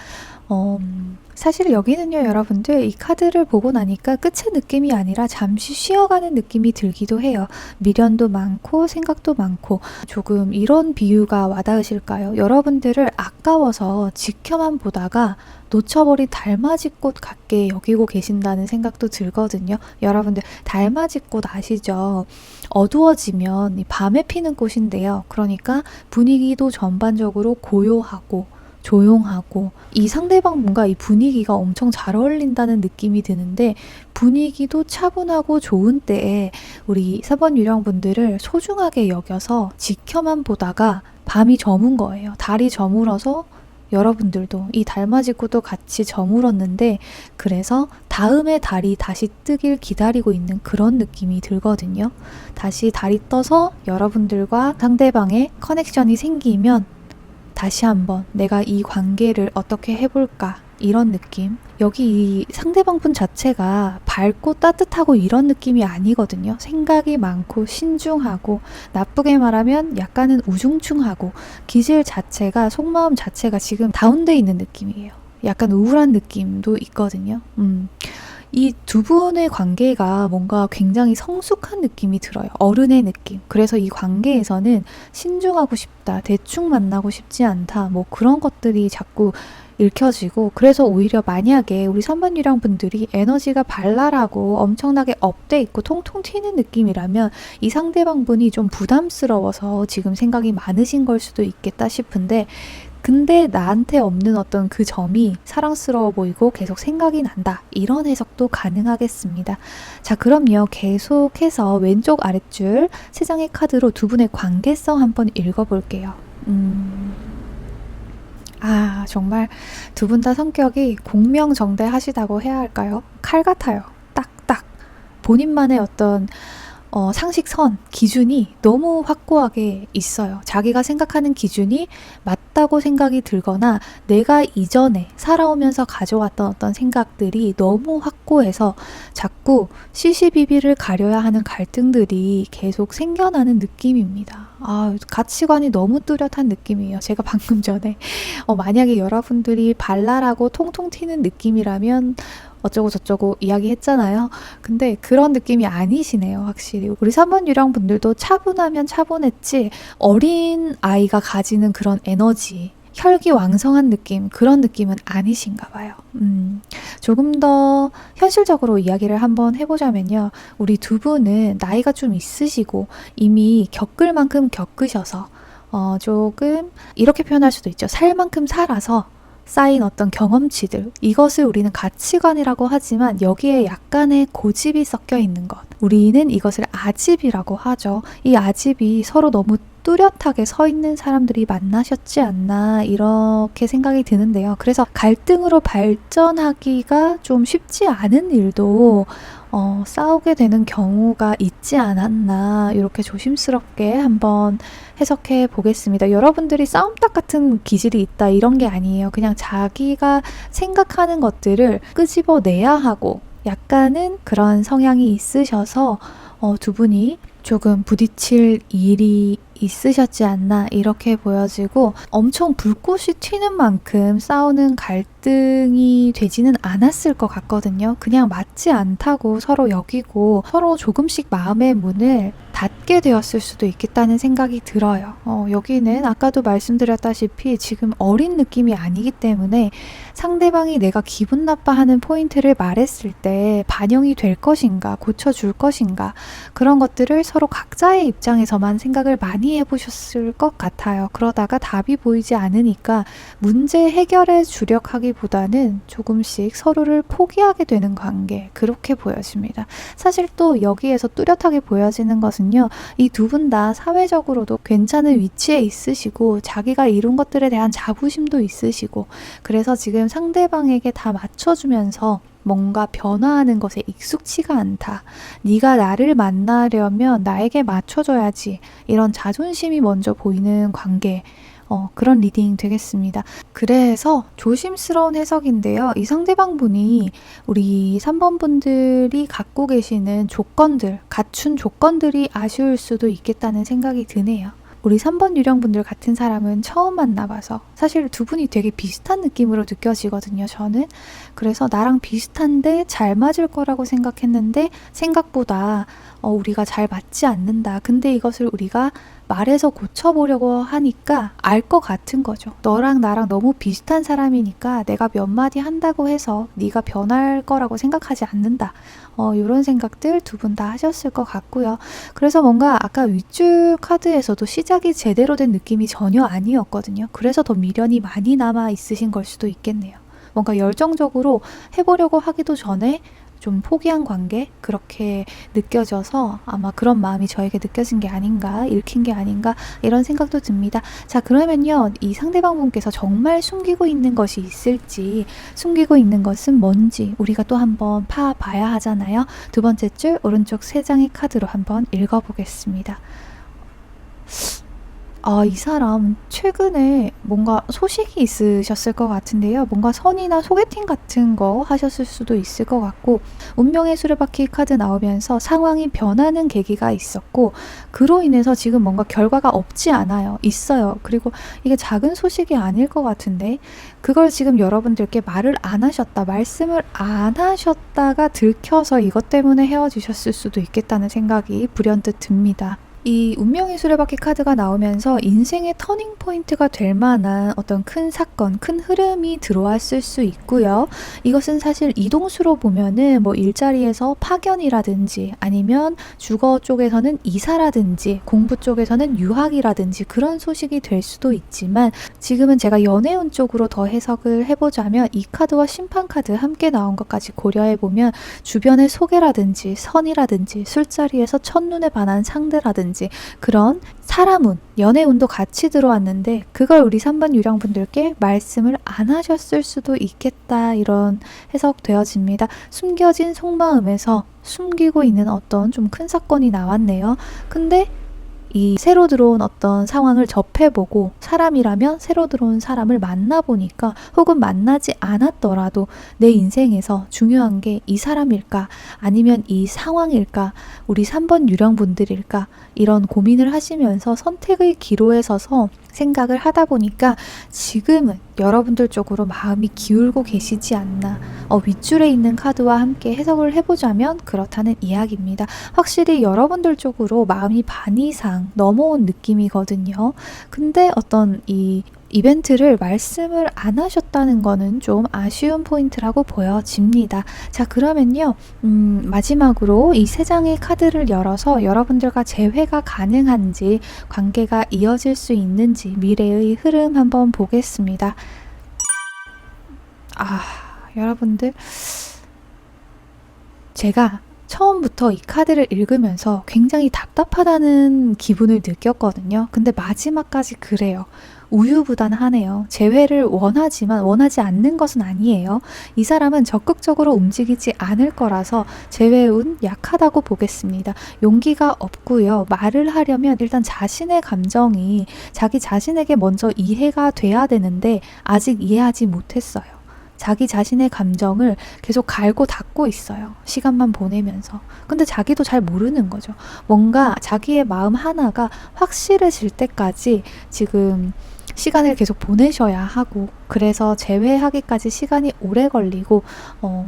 사실 여기는요 여러분들 이 카드를 보고 나니까 끝의 느낌이 아니라 잠시 쉬어가는 느낌이 들기도 해요. 미련도 많고 생각도 많고 조금 이런 비유가 와닿으실까요? 여러분들을 아까워서 지켜만 보다가 놓쳐버린 달맞이꽃 같게 여기고 계신다는 생각도 들거든요. 여러분들 달맞이꽃 아시죠? 어두워지면 이 밤에 피는 꽃인데요. 그러니까 분위기도 전반적으로 고요하고 조용하고 이 상대방 뭔가 이 분위기가 엄청 잘 어울린다는 느낌이 드는데 분위기도 차분하고 좋은 때에 우리 4번 유령분들을 소중하게 여겨서 지켜만 보다가 밤이 저문 거예요. 달이 저물어서 여러분들도 이 달맞이꽃도 같이 저물었는데 그래서 다음에 달이 다시 뜨길 기다리고 있는 그런 느낌이 들거든요. 다시 달이 떠서 여러분들과 상대방의 커넥션이 생기면 다시 한번 내가 이 관계를 어떻게 해볼까 이런 느낌. 여기 이 상대방 분 자체가 밝고 따뜻하고 이런 느낌이 아니거든요. 생각이 많고 신중하고 나쁘게 말하면 약간은 우중충하고 기질 자체가 속마음 자체가 지금 다운돼 있는 느낌이에요. 약간 우울한 느낌도 있거든요. 이 두 분의 관계가 뭔가 굉장히 성숙한 느낌이 들어요. 어른의 느낌. 그래서 이 관계에서는 신중하고 싶다. 대충 만나고 싶지 않다. 뭐 그런 것들이 자꾸 읽혀지고, 그래서 오히려 만약에 우리 3번 유령분들이 에너지가 발랄하고 엄청나게 업돼 있고 통통 튀는 느낌이라면 이 상대방분이 좀 부담스러워서 지금 생각이 많으신 걸 수도 있겠다 싶은데, 근데 나한테 없는 어떤 그 점이 사랑스러워 보이고 계속 생각이 난다. 이런 해석도 가능하겠습니다. 자, 그럼요. 계속해서 왼쪽 아랫줄 3장의 카드로 두 분의 관계성 한번 읽어볼게요. 정말 두 분 다 성격이 공명정대하시다고 해야 할까요? 칼 같아요. 딱딱. 본인만의 어떤 상식선, 기준이 너무 확고하게 있어요. 자기가 생각하는 기준이 맞다고 생각이 들거나 내가 이전에 살아오면서 가져왔던 어떤 생각들이 너무 확고해서 자꾸 시시비비를 가려야 하는 갈등들이 계속 생겨나는 느낌입니다. 가치관이 너무 뚜렷한 느낌이에요. 제가 방금 전에 만약에 여러분들이 발랄하고 통통 튀는 느낌이라면 어쩌고 저쩌고 이야기했잖아요. 근데 그런 느낌이 아니시네요. 확실히 우리 3번 유령분들도 차분하면 차분했지 어린 아이가 가지는 그런 에너지, 혈기왕성한 느낌, 그런 느낌은 아니신가 봐요. 조금 더 현실적으로 이야기를 한번 해보자면요. 우리 두 분은 나이가 좀 있으시고 이미 겪을 만큼 겪으셔서 조금 이렇게 표현할 수도 있죠. 살 만큼 살아서 쌓인 어떤 경험치들, 이것을 우리는 가치관이라고 하지만 여기에 약간의 고집이 섞여 있는 것, 우리는 이것을 아집이라고 하죠. 이 아집이 서로 너무 뚜렷하게 서 있는 사람들이 만나셨지 않나 이렇게 생각이 드는데요. 그래서 갈등으로 발전하기가 좀 쉽지 않은 일도 싸우게 되는 경우가 있지 않았나, 이렇게 조심스럽게 한번 해석해 보겠습니다. 여러분들이 싸움닭 같은 기질이 있다 이런 게 아니에요. 그냥 자기가 생각하는 것들을 끄집어내야 하고 약간은 그런 성향이 있으셔서 두 분이 조금 부딪힐 일이 있으셨지 않나 이렇게 보여지고, 엄청 불꽃이 튀는 만큼 싸우는 갈등이 되지는 않았을 것 같거든요. 그냥 맞지 않다고 서로 여기고 서로 조금씩 마음의 문을 닫게 되었을 수도 있겠다는 생각이 들어요. 여기는 아까도 말씀드렸다시피 지금 어린 느낌이 아니기 때문에 상대방이 내가 기분 나빠하는 포인트를 말했을 때 반영이 될 것인가, 고쳐줄 것인가, 그런 것들을 서로 각자의 입장에서만 생각을 많이 해보셨을 것 같아요. 그러다가 답이 보이지 않으니까 문제 해결에 주력하기보다는 조금씩 서로를 포기하게 되는 관계, 그렇게 보여집니다. 사실 또 여기에서 뚜렷하게 보여지는 것은요, 이 두 분 다 사회적으로도 괜찮은 위치에 있으시고 자기가 이룬 것들에 대한 자부심도 있으시고, 그래서 지금 상대방에게 다 맞춰주면서 뭔가 변화하는 것에 익숙치가 않다. 네가 나를 만나려면 나에게 맞춰줘야지. 이런 자존심이 먼저 보이는 관계. 그런 리딩 되겠습니다. 그래서 조심스러운 해석인데요. 이 상대방 분이 우리 3번 분들이 갖고 계시는 조건들, 갖춘 조건들이 아쉬울 수도 있겠다는 생각이 드네요. 우리 3번 유령분들 같은 사람은 처음 만나봐서 사실 두 분이 되게 비슷한 느낌으로 느껴지거든요, 저는. 그래서 나랑 비슷한데 잘 맞을 거라고 생각했는데 생각보다 우리가 잘 맞지 않는다. 근데 이것을 우리가 말해서 고쳐보려고 하니까 알 것 같은 거죠. 너랑 나랑 너무 비슷한 사람이니까 내가 몇 마디 한다고 해서 네가 변할 거라고 생각하지 않는다. 이런 생각들 두 분 다 하셨을 것 같고요. 그래서 뭔가 아까 윗줄 카드에서도 시작이 제대로 된 느낌이 전혀 아니었거든요. 그래서 더 미련이 많이 남아 있으신 걸 수도 있겠네요. 뭔가 열정적으로 해보려고 하기도 전에 좀 포기한 관계, 그렇게 느껴져서 아마 그런 마음이 저에게 느껴진 게 아닌가, 읽힌 게 아닌가, 이런 생각도 듭니다. 자, 그러면요, 이 상대방 분께서 정말 숨기고 있는 것이 있을지, 숨기고 있는 것은 뭔지 우리가 또 한번 파봐야 하잖아요. 두 번째 줄 오른쪽 3장의 카드로 한번 읽어보겠습니다. 이 사람 최근에 뭔가 소식이 있으셨을 것 같은데요. 뭔가 선이나 소개팅 같은 거 하셨을 수도 있을 것 같고, 운명의 수레바퀴 카드 나오면서 상황이 변하는 계기가 있었고, 그로 인해서 지금 뭔가 결과가 없지 않아요. 있어요. 그리고 이게 작은 소식이 아닐 것 같은데 그걸 지금 여러분들께 말을 안 하셨다, 말씀을 안 하셨다가 들켜서 이것 때문에 헤어지셨을 수도 있겠다는 생각이 불현듯 듭니다. 이 운명의 수레바퀴 카드가 나오면서 인생의 터닝 포인트가 될 만한 어떤 큰 사건, 큰 흐름이 들어왔을 수 있고요. 이것은 사실 이동수로 보면은 뭐 일자리에서 파견이라든지 아니면 주거 쪽에서는 이사라든지 공부 쪽에서는 유학이라든지 그런 소식이 될 수도 있지만, 지금은 제가 연애운 쪽으로 더 해석을 해보자면 이 카드와 심판 카드 함께 나온 것까지 고려해보면 주변의 소개라든지 선이라든지 술자리에서 첫눈에 반한 상대라든지 그런 사람운, 연애운도 같이 들어왔는데 그걸 우리 3번 유령분들께 말씀을 안 하셨을 수도 있겠다, 이런 해석되어집니다. 숨겨진 속마음에서 숨기고 있는 어떤 좀 큰 사건이 나왔네요. 근데 이 새로 들어온 어떤 상황을 접해보고 사람이라면 새로 들어온 사람을 만나보니까, 혹은 만나지 않았더라도 내 인생에서 중요한 게 이 사람일까 아니면 이 상황일까, 우리 3번 유령분들일까, 이런 고민을 하시면서 선택의 기로에 서서 생각을 하다 보니까 지금은 여러분들 쪽으로 마음이 기울고 계시지 않나, 윗줄에 있는 카드와 함께 해석을 해보자면 그렇다는 이야기입니다. 확실히 여러분들 쪽으로 마음이 반 이상 넘어온 느낌이거든요. 근데 어떤 이 이벤트를 말씀을 안 하셨다는 거는 좀 아쉬운 포인트라고 보여집니다. 자, 그러면요. 마지막으로 이 세 장의 카드를 열어서 여러분들과 재회가 가능한지, 관계가 이어질 수 있는지 미래의 흐름 한번 보겠습니다. 여러분들, 제가 처음부터 이 카드를 읽으면서 굉장히 답답하다는 기분을 느꼈거든요. 근데 마지막까지 그래요. 우유부단하네요. 재회를 원하지만 원하지 않는 것은 아니에요. 이 사람은 적극적으로 움직이지 않을 거라서 재회운 약하다고 보겠습니다. 용기가 없고요. 말을 하려면 일단 자신의 감정이 자기 자신에게 먼저 이해가 돼야 되는데 아직 이해하지 못했어요. 자기 자신의 감정을 계속 갈고 닦고 있어요. 시간만 보내면서. 근데 자기도 잘 모르는 거죠. 뭔가 자기의 마음 하나가 확실해질 때까지 지금 시간을 계속 보내셔야 하고, 그래서 재회하기까지 시간이 오래 걸리고,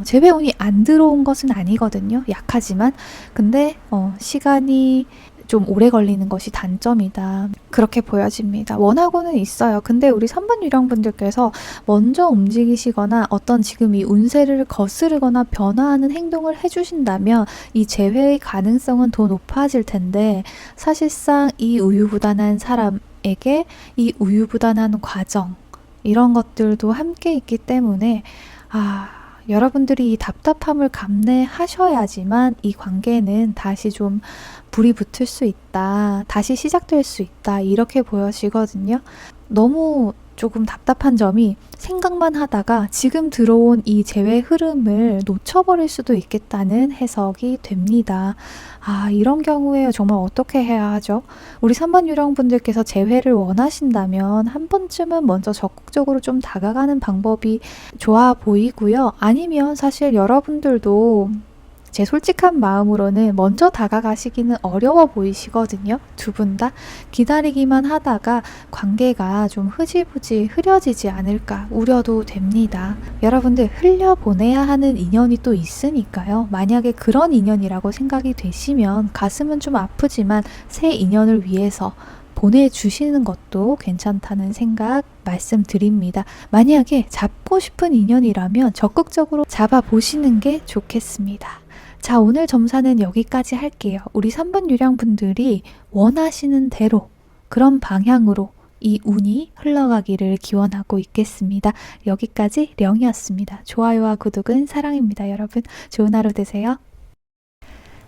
재회운이 안 들어온 것은 아니거든요. 약하지만. 근데 시간이 좀 오래 걸리는 것이 단점이다, 그렇게 보여집니다. 원하고는 있어요. 근데 우리 3번 유령분들께서 먼저 움직이시거나 어떤 지금 이 운세를 거스르거나 변화하는 행동을 해주신다면 이 재회의 가능성은 더 높아질 텐데, 사실상 이 우유부단한 사람에게 이 우유부단한 과정, 이런 것들도 함께 있기 때문에 여러분들이 이 답답함을 감내하셔야지만 이 관계는 다시 좀 불이 붙을 수 있다, 다시 시작될 수 있다, 이렇게 보여지거든요. 너무 조금 답답한 점이, 생각만 하다가 지금 들어온 이 재회 흐름을 놓쳐버릴 수도 있겠다는 해석이 됩니다. 이런 경우에 정말 어떻게 해야 하죠? 우리 3번 유령분들께서 재회를 원하신다면 한 번쯤은 먼저 적극적으로 좀 다가가는 방법이 좋아 보이고요. 아니면 사실 여러분들도 제 솔직한 마음으로는 먼저 다가가시기는 어려워 보이시거든요. 두 분 다 기다리기만 하다가 관계가 좀 흐지부지 흐려지지 않을까 우려도 됩니다. 여러분들, 흘려보내야 하는 인연이 또 있으니까요. 만약에 그런 인연이라고 생각이 되시면 가슴은 좀 아프지만 새 인연을 위해서 보내주시는 것도 괜찮다는 생각 말씀드립니다. 만약에 잡고 싶은 인연이라면 적극적으로 잡아보시는 게 좋겠습니다. 자, 오늘 점사는 여기까지 할게요. 우리 3번 유령분들이 원하시는 대로, 그런 방향으로 이 운이 흘러가기를 기원하고 있겠습니다. 여기까지 령이었습니다. 좋아요와 구독은 사랑입니다, 여러분. 좋은 하루 되세요.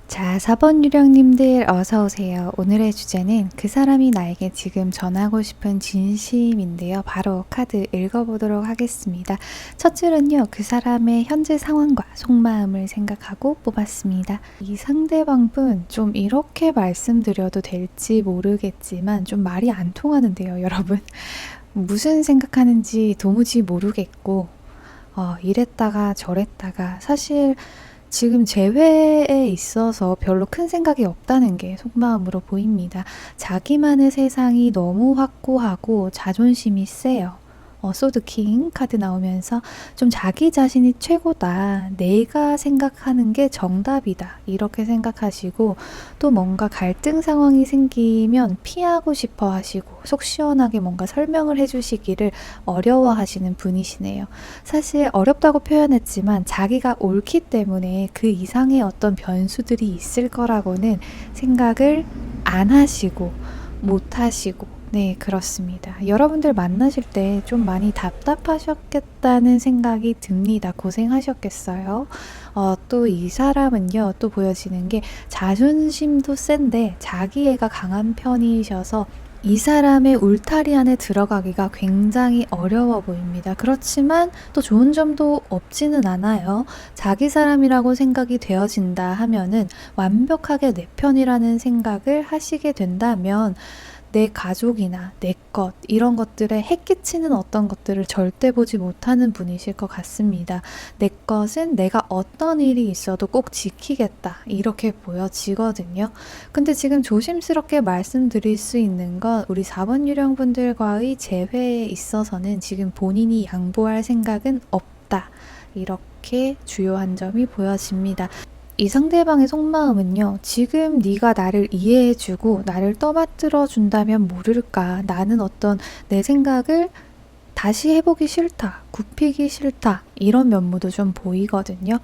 자, 4번 유령님들 어서오세요. 오늘의 주제는 그 사람이 나에게 지금 전하고 싶은 진심인데요. 바로 카드 읽어보도록 하겠습니다. 첫 줄은요, 그 사람의 현재 상황과 속마음을 생각하고 뽑았습니다. 이 상대방분 좀 이렇게 말씀드려도 될지 모르겠지만 좀 말이 안 통하는데요, 여러분. 무슨 생각하는지 도무지 모르겠고, 이랬다가 저랬다가, 사실 지금 재회에 있어서 별로 큰 생각이 없다는 게 속마음으로 보입니다. 자기만의 세상이 너무 확고하고 자존심이 세요. 소드킹 카드 나오면서 좀 자기 자신이 최고다. 내가 생각하는 게 정답이다. 이렇게 생각하시고 또 뭔가 갈등 상황이 생기면 피하고 싶어 하시고 속 시원하게 뭔가 설명을 해주시기를 어려워하시는 분이시네요. 사실 어렵다고 표현했지만 자기가 옳기 때문에 그 이상의 어떤 변수들이 있을 거라고는 생각을 안 하시고 못 하시고 네, 그렇습니다. 여러분들 만나실 때 좀 많이 답답하셨겠다는 생각이 듭니다. 고생하셨겠어요. 또 이 사람은요, 또 보여지는 게 자존심도 센데 자기애가 강한 편이셔서 이 사람의 울타리 안에 들어가기가 굉장히 어려워 보입니다. 그렇지만 또 좋은 점도 없지는 않아요. 자기 사람이라고 생각이 되어진다 하면은 완벽하게 내 편이라는 생각을 하시게 된다면 내 가족이나 내 것 이런 것들에 해끼치는 어떤 것들을 절대 보지 못하는 분이실 것 같습니다. 내 것은 내가 어떤 일이 있어도 꼭 지키겠다 이렇게 보여지거든요. 근데 지금 조심스럽게 말씀드릴 수 있는 건 우리 4번 유령분들과의 재회에 있어서는 지금 본인이 양보할 생각은 없다. 이렇게 주요한 점이 보여집니다. 이 상대방의 속마음은요. 지금 네가 나를 이해해주고 나를 떠받들어 준다면 모를까. 나는 어떤 내 생각을 다시 해보기 싫다. 굽히기 싫다. 이런 면모도 좀 보이거든요.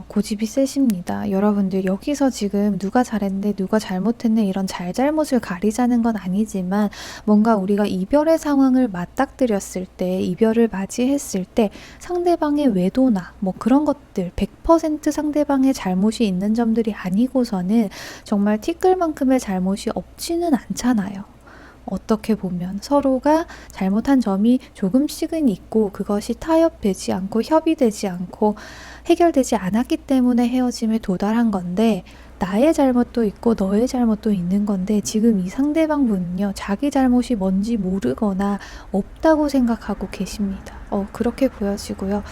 고집이 세십니다. 여러분들 여기서 지금 누가 잘했네, 누가 잘못했네 이런 잘잘못을 가리자는 건 아니지만 뭔가 우리가 이별의 상황을 맞닥뜨렸을 때, 이별을 맞이했을 때 상대방의 외도나 뭐 그런 것들 100% 상대방의 잘못이 있는 점들이 아니고서는 정말 티끌만큼의 잘못이 없지는 않잖아요. 어떻게 보면 서로가 잘못한 점이 조금씩은 있고 그것이 타협되지 않고 협의되지 않고 해결되지 않았기 때문에 헤어짐에 도달한 건데 나의 잘못도 있고 너의 잘못도 있는 건데 지금 이 상대방 분은요 자기 잘못이 뭔지 모르거나 없다고 생각하고 계십니다. 그렇게 보여지고요.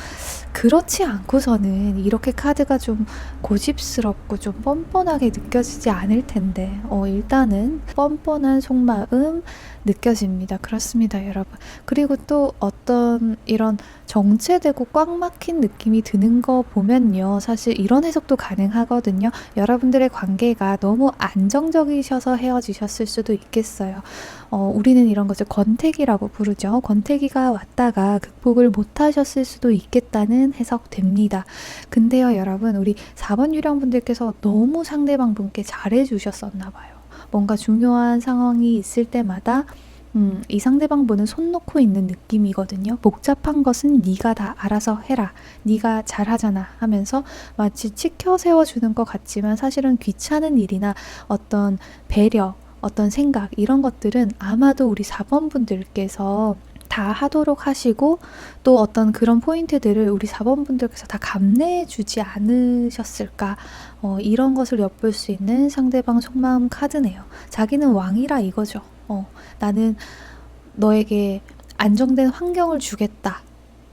그렇지 않고서는 이렇게 카드가 좀 고집스럽고 좀 뻔뻔하게 느껴지지 않을 텐데 일단은 뻔뻔한 속마음 느껴집니다. 그렇습니다, 여러분. 그리고 또 어떤 이런 정체되고 꽉 막힌 느낌이 드는 거 보면요. 사실 이런 해석도 가능하거든요. 여러분들의 관계가 너무 안정적이셔서 헤어지셨을 수도 있겠어요. 우리는 이런 것을 권태기라고 부르죠. 권태기가 왔다가 극복을 못하셨을 수도 있겠다는 해석됩니다. 근데요, 여러분, 우리 4번 유령분들께서 너무 상대방 분께 잘해주셨었나 봐요. 뭔가 중요한 상황이 있을 때마다 이 상대방 분은 손 놓고 있는 느낌이거든요. 복잡한 것은 네가 다 알아서 해라. 네가 잘하잖아 하면서 마치 치켜 세워주는 것 같지만 사실은 귀찮은 일이나 어떤 배려, 어떤 생각 이런 것들은 아마도 우리 4번 분들께서 다 하도록 하시고 또 어떤 그런 포인트들을 우리 4번 분들께서 다 감내해 주지 않으셨을까 이런 것을 엿볼 수 있는 상대방 속마음 카드네요. 자기는 왕이라 이거죠. 나는 너에게 안정된 환경을 주겠다.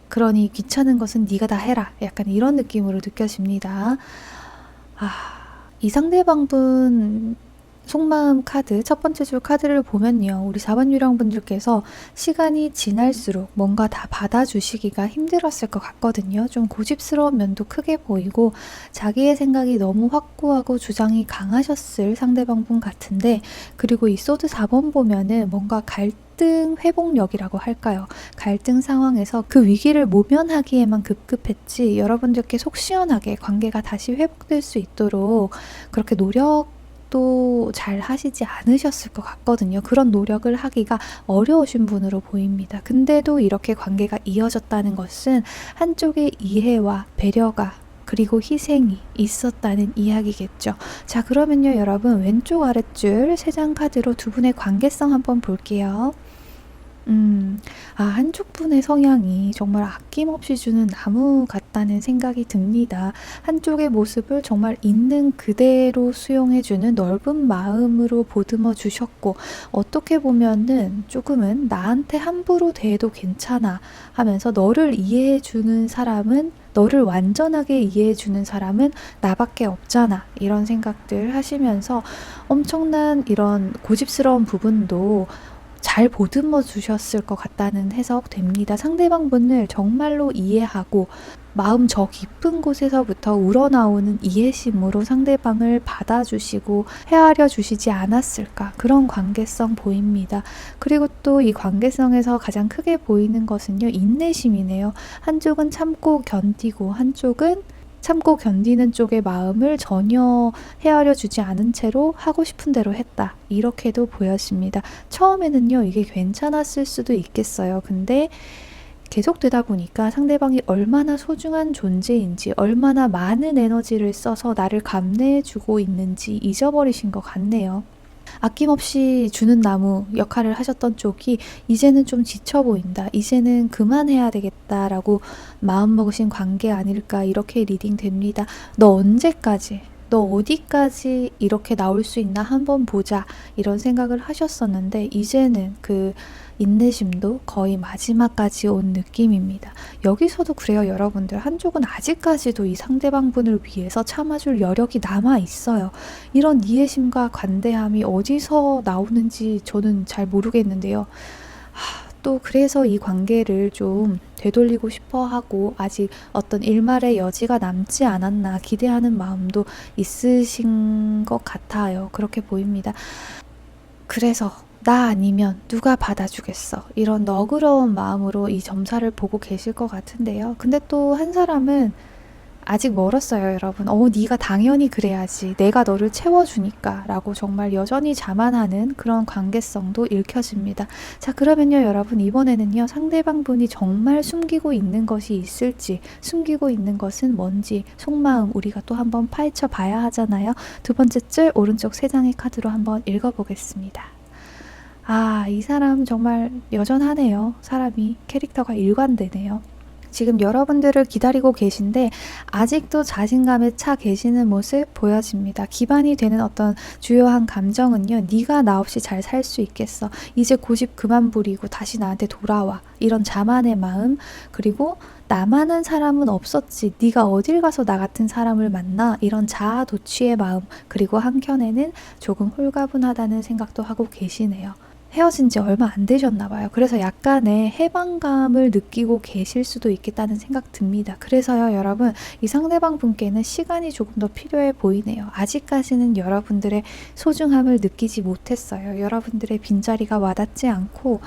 그러니 귀찮은 것은 네가 다 해라. 약간 이런 느낌으로 느껴집니다. 이 상대방분 속마음 카드, 첫 번째 줄 카드를 보면요. 우리 4번 유령분들께서 시간이 지날수록 뭔가 다 받아주시기가 힘들었을 것 같거든요. 좀 고집스러운 면도 크게 보이고 자기의 생각이 너무 확고하고 주장이 강하셨을 상대방분 같은데 그리고 이 소드 4번 보면은 뭔가 갈등 회복력이라고 할까요? 갈등 상황에서 그 위기를 모면하기에만 급급했지 여러분들께 속 시원하게 관계가 다시 회복될 수 있도록 그렇게 또 잘 하시지 않으셨을 것 같거든요. 그런 노력을 하기가 어려우신 분으로 보입니다. 근데도 이렇게 관계가 이어졌다는 것은 한쪽의 이해와 배려가 그리고 희생이 있었다는 이야기겠죠. 자, 그러면요, 여러분 왼쪽 아랫줄 3장 카드로 두 분의 관계성 한번 볼게요. 한쪽 분의 성향이 정말 아낌없이 주는 나무 같다는 생각이 듭니다. 한쪽의 모습을 정말 있는 그대로 수용해주는 넓은 마음으로 보듬어 주셨고 어떻게 보면은 조금은 나한테 함부로 대해도 괜찮아 하면서 너를 이해해주는 사람은 너를 완전하게 이해해주는 사람은 나밖에 없잖아 이런 생각들 하시면서 엄청난 이런 고집스러운 부분도 잘 보듬어 주셨을 것 같다는 해석됩니다. 상대방 분을 정말로 이해하고 마음 저 깊은 곳에서부터 우러나오는 이해심으로 상대방을 받아주시고 헤아려 주시지 않았을까, 그런 관계성 보입니다. 그리고 또 이 관계성에서 가장 크게 보이는 것은요, 인내심이네요. 한쪽은 참고 견디고 한쪽은 참고 견디는 쪽의 마음을 전혀 헤아려 주지 않은 채로 하고 싶은 대로 했다, 이렇게도 보였습니다. 처음에는요, 이게 괜찮았을 수도 있겠어요. 근데 계속되다 보니까 상대방이 얼마나 소중한 존재인지, 얼마나 많은 에너지를 써서 나를 감내해주고 있는지 잊어버리신 것 같네요. 아낌없이 주는 나무 역할을 하셨던 쪽이 이제는 좀 지쳐 보인다, 이제는 그만해야 되겠다라고 마음먹으신 관계 아닐까, 이렇게 리딩됩니다. 너 언제까지, 너 어디까지 이렇게 나올 수 있나 한번 보자, 이런 생각을 하셨었는데 이제는 그 인내심도 거의 마지막까지 온 느낌입니다. 여기서도 그래요, 여러분들. 한쪽은 아직까지도 이 상대방 분을 위해서 참아줄 여력이 남아 있어요. 이런 이해심과 관대함이 어디서 나오는지 저는 잘 모르겠는데요. 또 그래서 이 관계를 좀 되돌리고 싶어 하고 아직 어떤 일말의 여지가 남지 않았나 기대하는 마음도 있으신 것 같아요. 그렇게 보입니다. 그래서 나 아니면 누가 받아주겠어, 이런 너그러운 마음으로 이 점사를 보고 계실 것 같은데요. 근데 또 한 사람은 아직 멀었어요, 여러분. 네가 당연히 그래야지, 내가 너를 채워주니까 라고 정말 여전히 자만하는 그런 관계성도 읽혀집니다. 자, 그러면요, 여러분, 이번에는요, 상대방 분이 정말 숨기고 있는 것이 있을지, 숨기고 있는 것은 뭔지 속마음 우리가 또 한번 파헤쳐 봐야 하잖아요. 두 번째 줄 오른쪽 세 장의 카드로 한번 읽어보겠습니다. 이 사람 정말 여전하네요. 사람이, 캐릭터가 일관되네요. 지금 여러분들을 기다리고 계신데 아직도 자신감에 차 계시는 모습 보여집니다. 기반이 되는 어떤 주요한 감정은요, 네가 나 없이 잘 살 수 있겠어, 이제 고집 그만 부리고 다시 나한테 돌아와, 이런 자만의 마음, 그리고 나만한 사람은 없었지, 네가 어딜 가서 나 같은 사람을 만나, 이런 자아도취의 마음, 그리고 한켠에는 조금 홀가분하다는 생각도 하고 계시네요. 헤어진 지 얼마 안 되셨나 봐요. 그래서 약간의 해방감을 느끼고 계실 수도 있겠다는 생각 듭니다. 그래서요, 여러분, 이 상대방 분께는 시간이 조금 더 필요해 보이네요. 아직까지는 여러분들의 소중함을 느끼지 못했어요. 여러분들의 빈자리가 와닿지 않고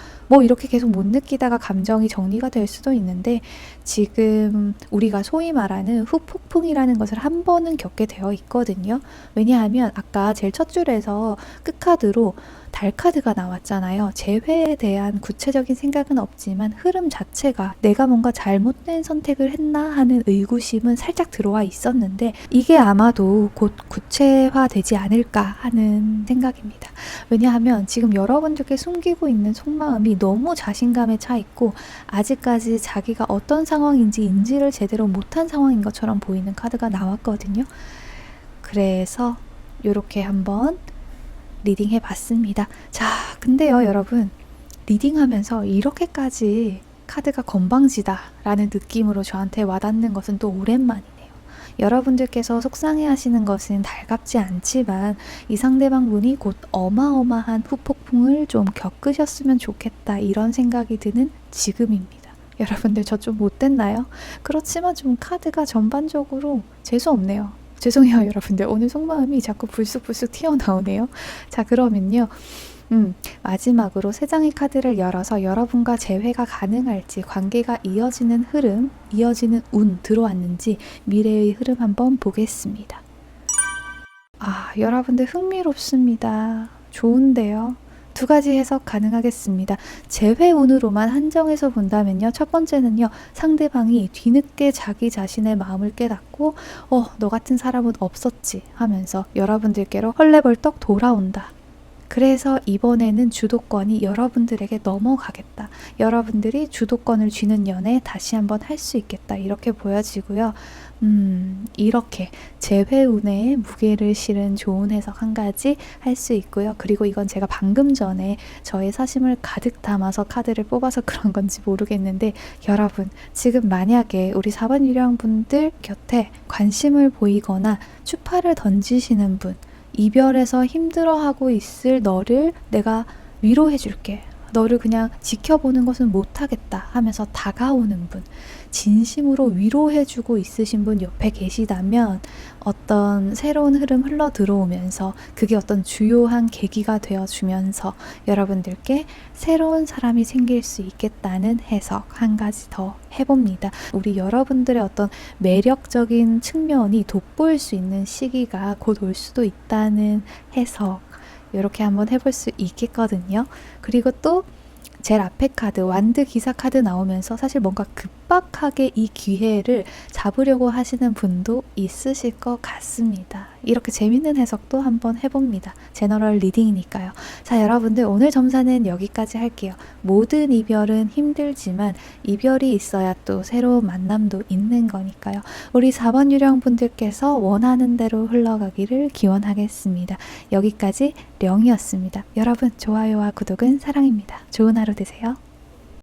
이렇게 계속 못 느끼다가 감정이 정리가 될 수도 있는데, 지금 우리가 소위 말하는 후폭풍이라는 것을 한 번은 겪게 되어 있거든요. 왜냐하면 아까 제일 첫 줄에서 끝카드로 달카드가 나왔잖아요. 재회에 대한 구체적인 생각은 없지만 흐름 자체가 내가 뭔가 잘못된 선택을 했나 하는 의구심은 살짝 들어와 있었는데, 이게 아마도 곧 구체화되지 않을까 하는 생각입니다. 왜냐하면 지금 여러분들께 숨기고 있는 속마음이 너무 자신감에 차 있고 아직까지 자기가 어떤 상황인지 인지를 제대로 못한 상황인 것처럼 보이는 카드가 나왔거든요. 그래서 이렇게 한번 리딩 해봤습니다. 자, 근데요, 여러분, 리딩하면서 이렇게까지 카드가 건방지다 라는 느낌으로 저한테 와닿는 것은 또 오랜만이네요. 여러분들께서 속상해 하시는 것은 달갑지 않지만 이 상대방 분이 곧 어마어마한 후폭풍을 좀 겪으셨으면 좋겠다, 이런 생각이 드는 지금입니다. 여러분들, 저 좀 못됐나요? 그렇지만 좀 카드가 전반적으로 재수없네요. 죄송해요, 여러분들. 오늘 속마음이 자꾸 불쑥불쑥 튀어나오네요. 자, 그러면요, 마지막으로 세 장의 카드를 열어서 여러분과 재회가 가능할지, 관계가 이어지는 흐름, 이어지는 운 들어왔는지 미래의 흐름 한번 보겠습니다. 여러분들 흥미롭습니다. 좋은데요. 두 가지 해석 가능하겠습니다. 재회운으로만 한정해서 본다면요, 첫 번째는요, 상대방이 뒤늦게 자기 자신의 마음을 깨닫고 너 같은 사람은 없었지 하면서 여러분들께로 헐레벌떡 돌아온다. 그래서 이번에는 주도권이 여러분들에게 넘어가겠다, 여러분들이 주도권을 쥐는 연애 다시 한번 할 수 있겠다, 이렇게 보여지고요. 이렇게 재회운에 무게를 실은 좋은 해석 한 가지 할 수 있고요. 그리고 이건 제가 방금 전에 저의 사심을 가득 담아서 카드를 뽑아서 그런 건지 모르겠는데, 여러분, 지금 만약에 우리 4번 유령분들 곁에 관심을 보이거나 추파를 던지시는 분, 이별에서 힘들어하고 있을 너를 내가 위로해줄게, 너를 그냥 지켜보는 것은 못하겠다 하면서 다가오는 분, 진심으로 위로해주고 있으신 분 옆에 계시다면 어떤 새로운 흐름 흘러 들어오면서 그게 어떤 주요한 계기가 되어주면서 여러분들께 새로운 사람이 생길 수 있겠다는 해석 한 가지 더 해봅니다. 우리 여러분들의 어떤 매력적인 측면이 돋보일 수 있는 시기가 곧 올 수도 있다는 해석, 이렇게 한번 해볼 수 있겠거든요. 그리고 또 제일 앞에 카드, 완드 기사 카드 나오면서 사실 뭔가 급박하게 이 기회를 잡으려고 하시는 분도 있으실 것 같습니다. 이렇게 재밌는 해석도 한번 해봅니다. 제너럴 리딩이니까요. 자, 여러분들 오늘 점사는 여기까지 할게요. 모든 이별은 힘들지만 이별이 있어야 또 새로운 만남도 있는 거니까요. 우리 4번 유령 분들께서 원하는 대로 흘러가기를 기원하겠습니다. 여기까지 령이었습니다. 여러분 좋아요와 구독은 사랑입니다. 좋은 하루 되세요.